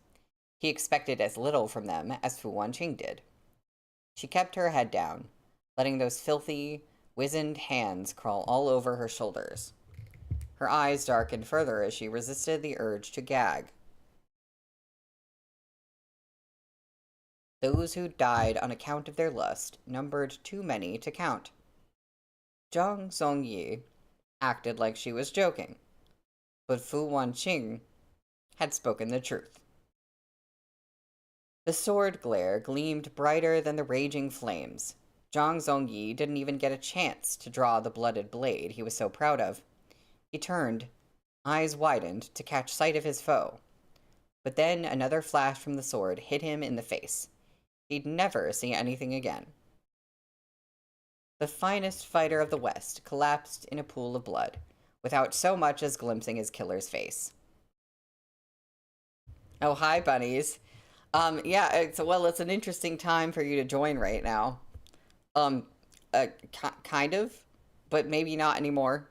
He expected as little from them as Fu Wanqing did. She kept her head down, letting those filthy, wizened hands crawl all over her shoulders. Her eyes darkened further as she resisted the urge to gag. Those who died on account of their lust numbered too many to count. Zhang Zongyi acted like she was joking, but Fu Wanqing had spoken the truth. The sword glare gleamed brighter than the raging flames. Zhang Zongyi didn't even get a chance to draw the blooded blade he was so proud of. He turned, eyes widened to catch sight of his foe. But then another flash from the sword hit him in the face. He'd never see anything again. The finest fighter of the West collapsed in a pool of blood, without so much as glimpsing his killer's face. Oh, hi, bunnies. Yeah, it's an interesting time for you to join right now. Kind of, but maybe not anymore.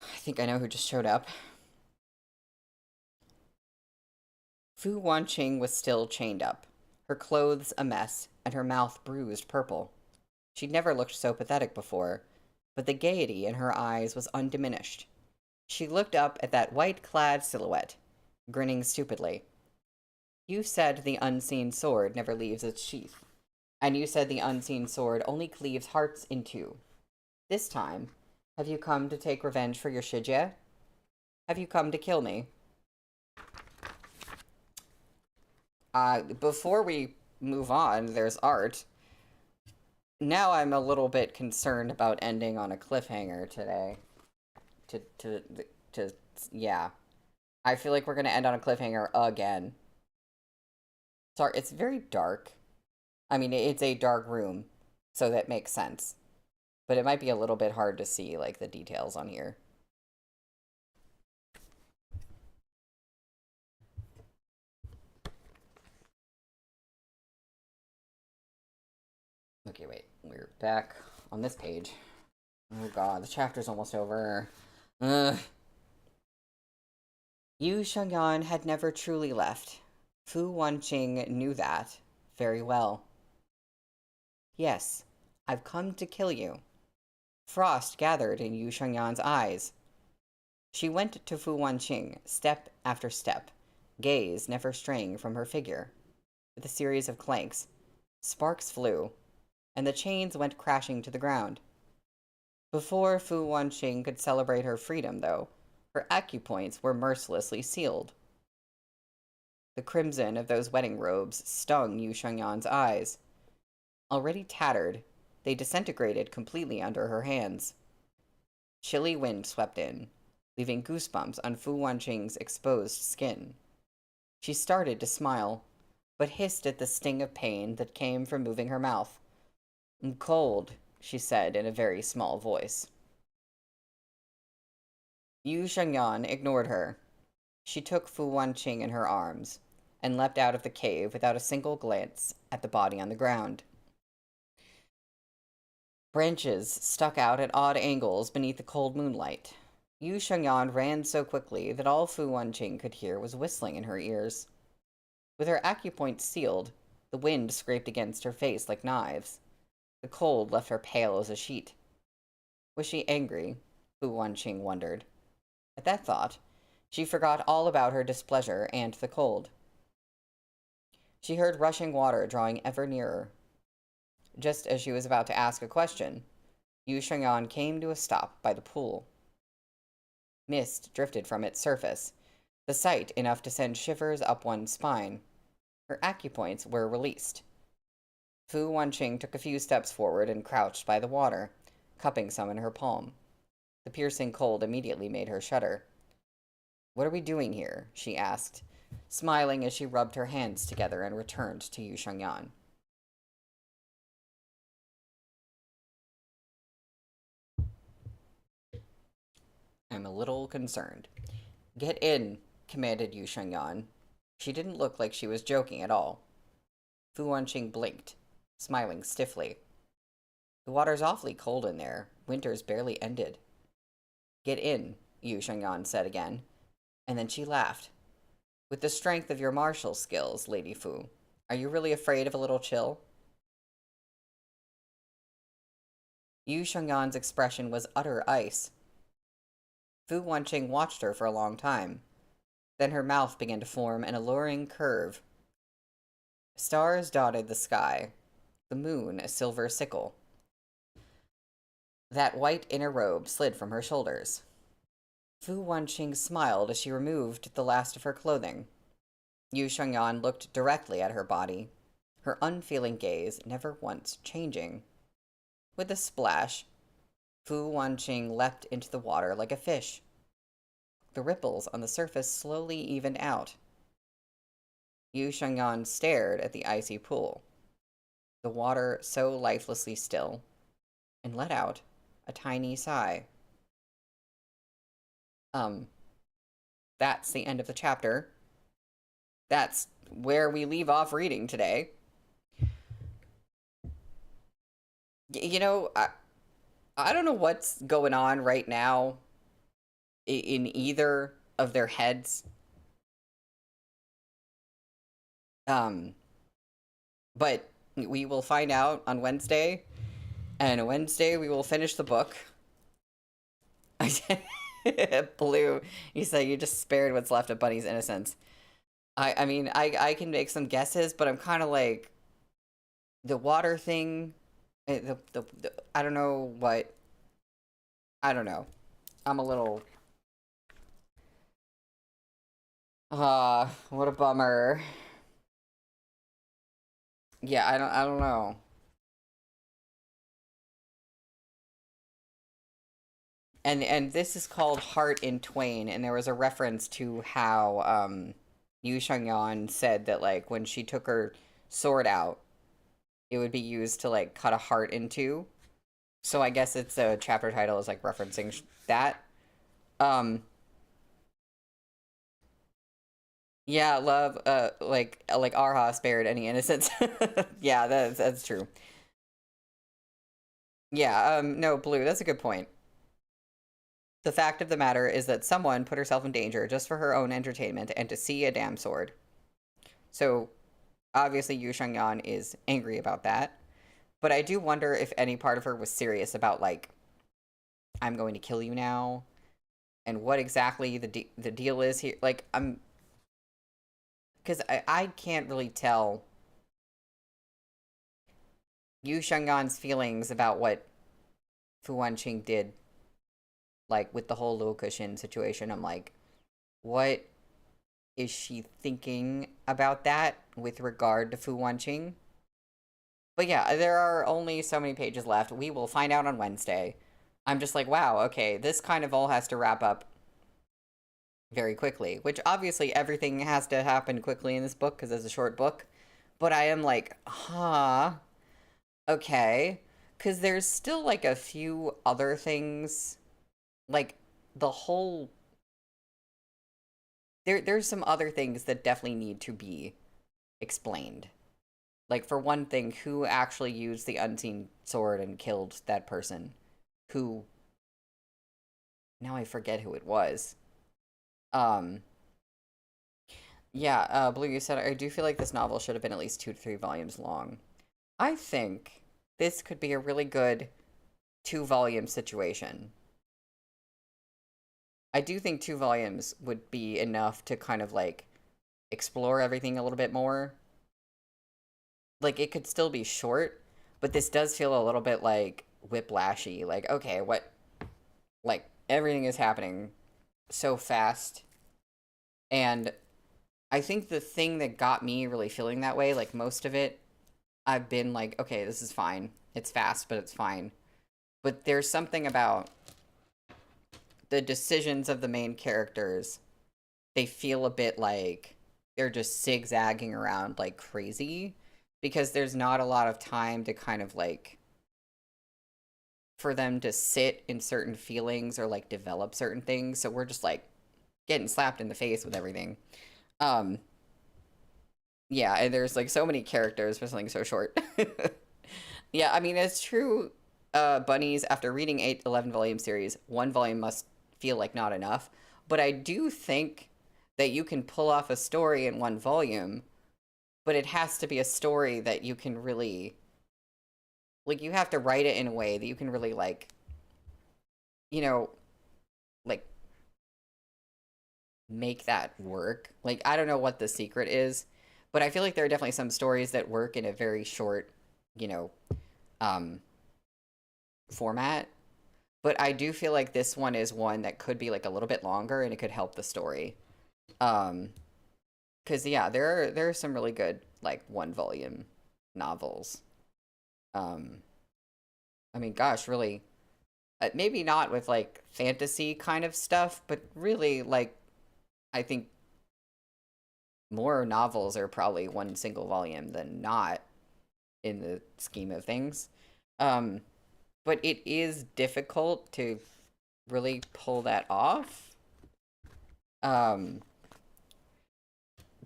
I think I know who just showed up. Fu Wanqing was still chained up, her clothes a mess, and her mouth bruised purple. She'd never looked so pathetic before, but the gaiety in her eyes was undiminished. She looked up at that white-clad silhouette, grinning stupidly. You said the unseen sword never leaves its sheath, and you said the unseen sword only cleaves hearts in two. This time, have you come to take revenge for your Shijie? Have you come to kill me? Before we move on, there's art. Now I'm a little bit concerned about ending on a cliffhanger today. Yeah. I feel like we're gonna end on a cliffhanger again. Sorry, it's very dark. I mean, it's a dark room, so that makes sense. But it might be a little bit hard to see, like, the details on here. Okay, wait. We're back on this page. Oh god, the chapter's almost over. Ugh. Yu Shengyan had never truly left. Fu Wanqing knew that very well. Yes, I've come to kill you. Frost gathered in Yu Shengyan's eyes. She went to Fu Wanqing, step after step, gaze never straying from her figure. With a series of clanks, sparks flew, and the chains went crashing to the ground. Before Fu Wanqing could celebrate her freedom, though, her acupoints were mercilessly sealed. The crimson of those wedding robes stung Yu Shengyan's eyes. Already tattered, they disintegrated completely under her hands. Chilly wind swept in, leaving goosebumps on Fu Wanqing's exposed skin. She started to smile, but hissed at the sting of pain that came from moving her mouth. "I'm cold," she said in a very small voice. Yu Shengyan ignored her. She took Fu Wanqing in her arms and leapt out of the cave without a single glance at the body on the ground. Branches stuck out at odd angles beneath the cold moonlight. Yu Shengyan ran so quickly that all Fu Wanqing could hear was whistling in her ears. With her acupoints sealed, the wind scraped against her face like knives. The cold left her pale as a sheet. Was she angry? Fu Wanqing wondered. At that thought, she forgot all about her displeasure and the cold. She heard rushing water drawing ever nearer. Just as she was about to ask a question, Yu Shengyan came to a stop by the pool. Mist drifted from its surface, the sight enough to send shivers up one's spine. Her acupoints were released. Fu Wanqing took a few steps forward and crouched by the water, cupping some in her palm. The piercing cold immediately made her shudder. "What are we doing here?" she asked, smiling as she rubbed her hands together and returned to Yu Shengyan. I'm a little concerned. "Get in," commanded Yu Shengyan. She didn't look like she was joking at all. Fu Wanqing blinked, smiling stiffly. "The water's awfully cold in there. Winter's barely ended." "Get in," Yu Shengyan said again, and then she laughed. "With the strength of your martial skills, Lady Fu, are you really afraid of a little chill?" Yu Shengyan's expression was utter ice. Fu Wanqing watched her for a long time. Then her mouth began to form an alluring curve. Stars dotted the sky, the moon a silver sickle. That white inner robe slid from her shoulders. Fu Wanqing smiled as she removed the last of her clothing. Yu Shengyan looked directly at her body, her unfeeling gaze never once changing. With a splash, Fu Wanqing leapt into the water like a fish. The ripples on the surface slowly evened out. Yu Shengyan stared at the icy pool, the water so lifelessly still, and let out a tiny sigh. That's the end of the chapter. That's where we leave off reading today. You know, I don't know what's going on right now in either of their heads. Um, but we will find out on Wednesday, and Wednesday we will finish the book. Blue, you say you just spared what's left of Bunny's innocence. I mean, I can make some guesses, but I'm kind of like the water thing. I don't know what. I don't know. I'm a little. What a bummer. Yeah, I don't know. And this is called Heart in Twain, and there was a reference to how Yu Shengyan said that like when she took her sword out, it would be used to like cut a heart in two. So I guess it's a chapter title is like referencing that. Um yeah, love like Arha spared any innocence. Yeah, that's true. Yeah, no, Blue, that's a good point. The fact of the matter is that someone put herself in danger just for her own entertainment and to see a damn sword. So obviously Yu Shengyan is angry about that. But I do wonder if any part of her was serious about like, I'm going to kill you now, and what exactly the deal is here. Like because I can't really tell Yu Shenggan's feelings about what Fu Wanqing did, like with the whole Luo Cushion situation. I'm like, what is she thinking about that with regard to Fu Wanqing? But yeah, there are only so many pages left. We will find out on Wednesday. I'm just like, wow, okay, this kind of all has to wrap up very quickly, which obviously everything has to happen quickly in this book because it's a short book. But I am like, huh, okay. Because there's still like a few other things, like the whole. There's some other things that definitely need to be explained. Like, for one thing, who actually used the unseen sword and killed that person? Who. Now I forget who it was. Um, yeah, Blue, you said, I do feel like this novel should have been at least 2 to 3 volumes long. I think this could be a really good 2 volume situation. I do think 2 volumes would be enough to kind of like explore everything a little bit more. Like, it could still be short, but this does feel a little bit like whiplashy. Like, okay, what, like, everything is happening so fast. And I think the thing that got me really feeling that way, like most of it, I've been like, okay, this is fine. It's fast, but it's fine. But there's something about the decisions of the main characters. They feel a bit like they're just zigzagging around like crazy because there's not a lot of time to kind of like for them to sit in certain feelings or like develop certain things. So we're just like getting slapped in the face with everything. Um, yeah, and there's like so many characters for something so short. Yeah, I mean, it's true, Bunnies, after reading 8 11 volume series, 1 volume must feel like not enough. But I do think that you can pull off a story in 1 volume, but it has to be a story that you can really, like, you have to write it in a way that you can really, like, you know, like, make that work. Like, I don't know what the secret is, but I feel like there are definitely some stories that work in a very short, you know, um, format. But I do feel like this one is one that could be like a little bit longer and it could help the story. Um, because yeah, there are some really good like 1 volume novels. Um, I mean, gosh, really, maybe not with like fantasy kind of stuff, but really like I think more novels are probably one single volume than not in the scheme of things. Um, but it is difficult to really pull that off. Um,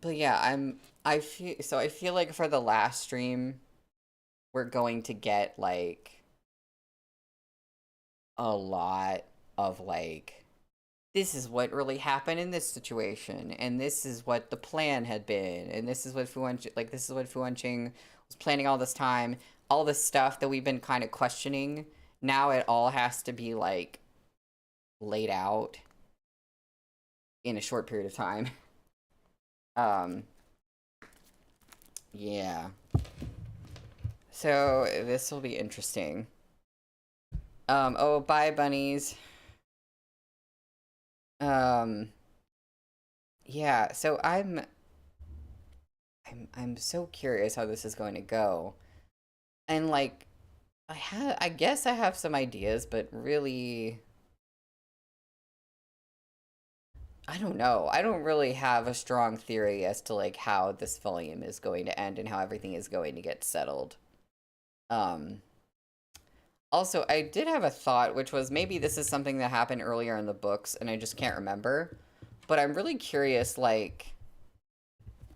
but yeah, I feel like for the last stream, we're going to get like a lot of like this is what really happened in this situation, and this is what the plan had been, and this is what Fu Wanqing, like, this is what Fu Wanqing was planning all this time. All this stuff that we've been kind of questioning, now it all has to be, like, laid out in a short period of time. Yeah. So, this will be interesting. Oh, bye, bunnies. Yeah, so I'm so curious how this is going to go. And like I guess I have some ideas, but really I don't know. I don't really have a strong theory as to like how this volume is going to end and how everything is going to get settled. Um Also, I did have a thought, which was maybe this is something that happened earlier in the books and I just can't remember. But I'm really curious, like,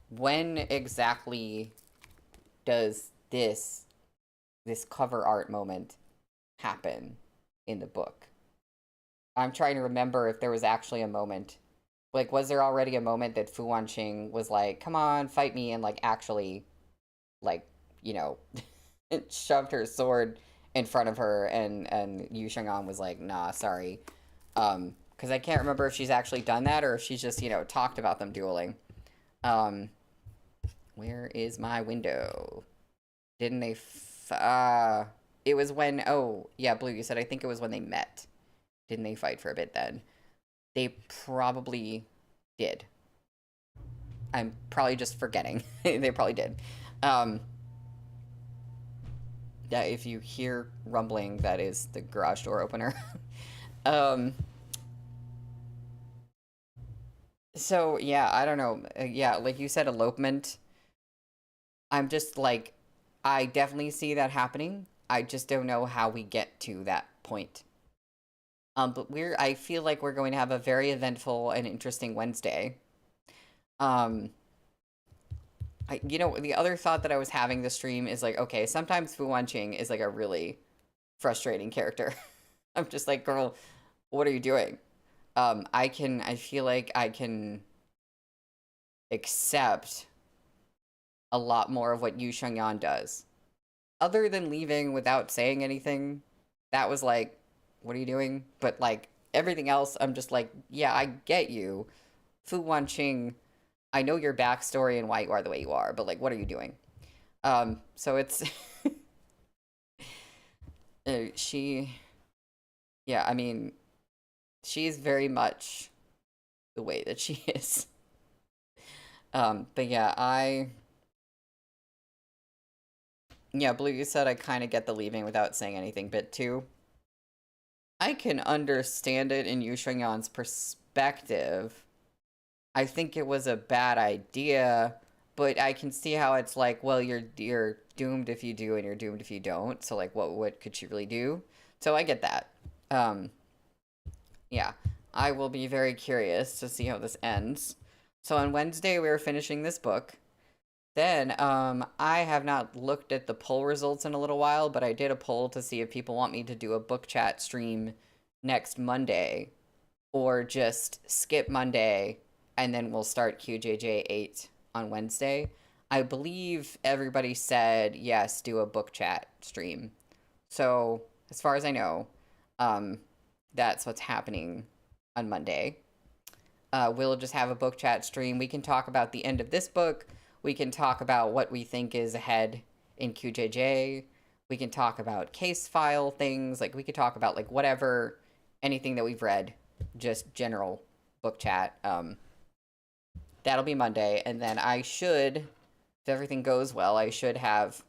when exactly does this cover art moment happen in the book? I'm trying to remember if there was actually a moment. Like, was there already a moment that Fu Wanqing was like, come on, fight me, and, like, actually, like, you know, shoved her sword in front of her, and Yu Sheng'an was like, nah, sorry. Because I can't remember if she's actually done that or if she's just, you know, talked about them dueling. Where is my window? Didn't they it was when, oh, yeah, Blue, you said I think it was when they met. Didn't they fight for a bit then? They probably did. I'm probably just forgetting. They probably did. Yeah, if you hear rumbling, that is the garage door opener. So, yeah, I don't know. Yeah, like you said, elopement. I'm just like, I definitely see that happening. I just don't know how we get to that point. But I feel like we're going to have a very eventful and interesting Wednesday. Um, you know, the other thought that I was having this stream is like, okay, sometimes Fu Wanqing is like a really frustrating character. I'm just like, girl, what are you doing? I feel like I can accept a lot more of what Yu Shengyan does. Other than leaving without saying anything, that was like, what are you doing? But like everything else, I'm just like, yeah, I get you. Fu Wanqing, I know your backstory and why you are the way you are, but like, what are you doing? So it's she, yeah, I mean, she's very much the way that she is. But yeah, yeah, Blue, you said I kind of get the leaving without saying anything bit too. I can understand it in Yu Shengyan's perspective. I think it was a bad idea, but I can see how it's like, well, you're doomed if you do and you're doomed if you don't. So like what could she really do? So I get that. Yeah. I will be very curious to see how this ends. So on Wednesday we're finishing this book. Then, I have not looked at the poll results in a little while, but I did a poll to see if people want me to do a book chat stream next Monday, or just skip Monday, and then we'll start QJJ 8 on Wednesday. I believe everybody said, yes, do a book chat stream. So, as far as I know, that's what's happening on Monday. We'll just have a book chat stream. We can talk about the end of this book. We can talk about what we think is ahead in QJJ. We can talk about case file things. Like, we could talk about, like, whatever, anything that we've read. Just general book chat. That'll be Monday. And then I should, if everything goes well, I should have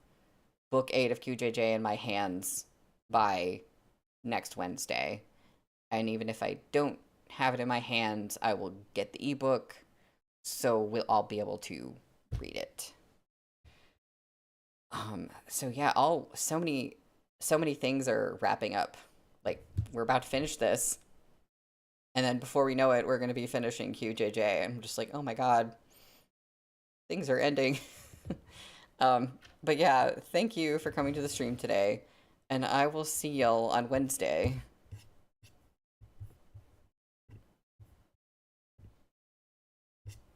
book 8 of QJJ in my hands by next Wednesday. And even if I don't have it in my hands, I will get the ebook. So we'll all be able to read it. So yeah, so many things are wrapping up. Like, we're about to finish this, and then before we know it, we're gonna be finishing QJJ. I'm just like, oh my god, things are ending. But yeah, thank you for coming to the stream today, and I will see y'all on Wednesday.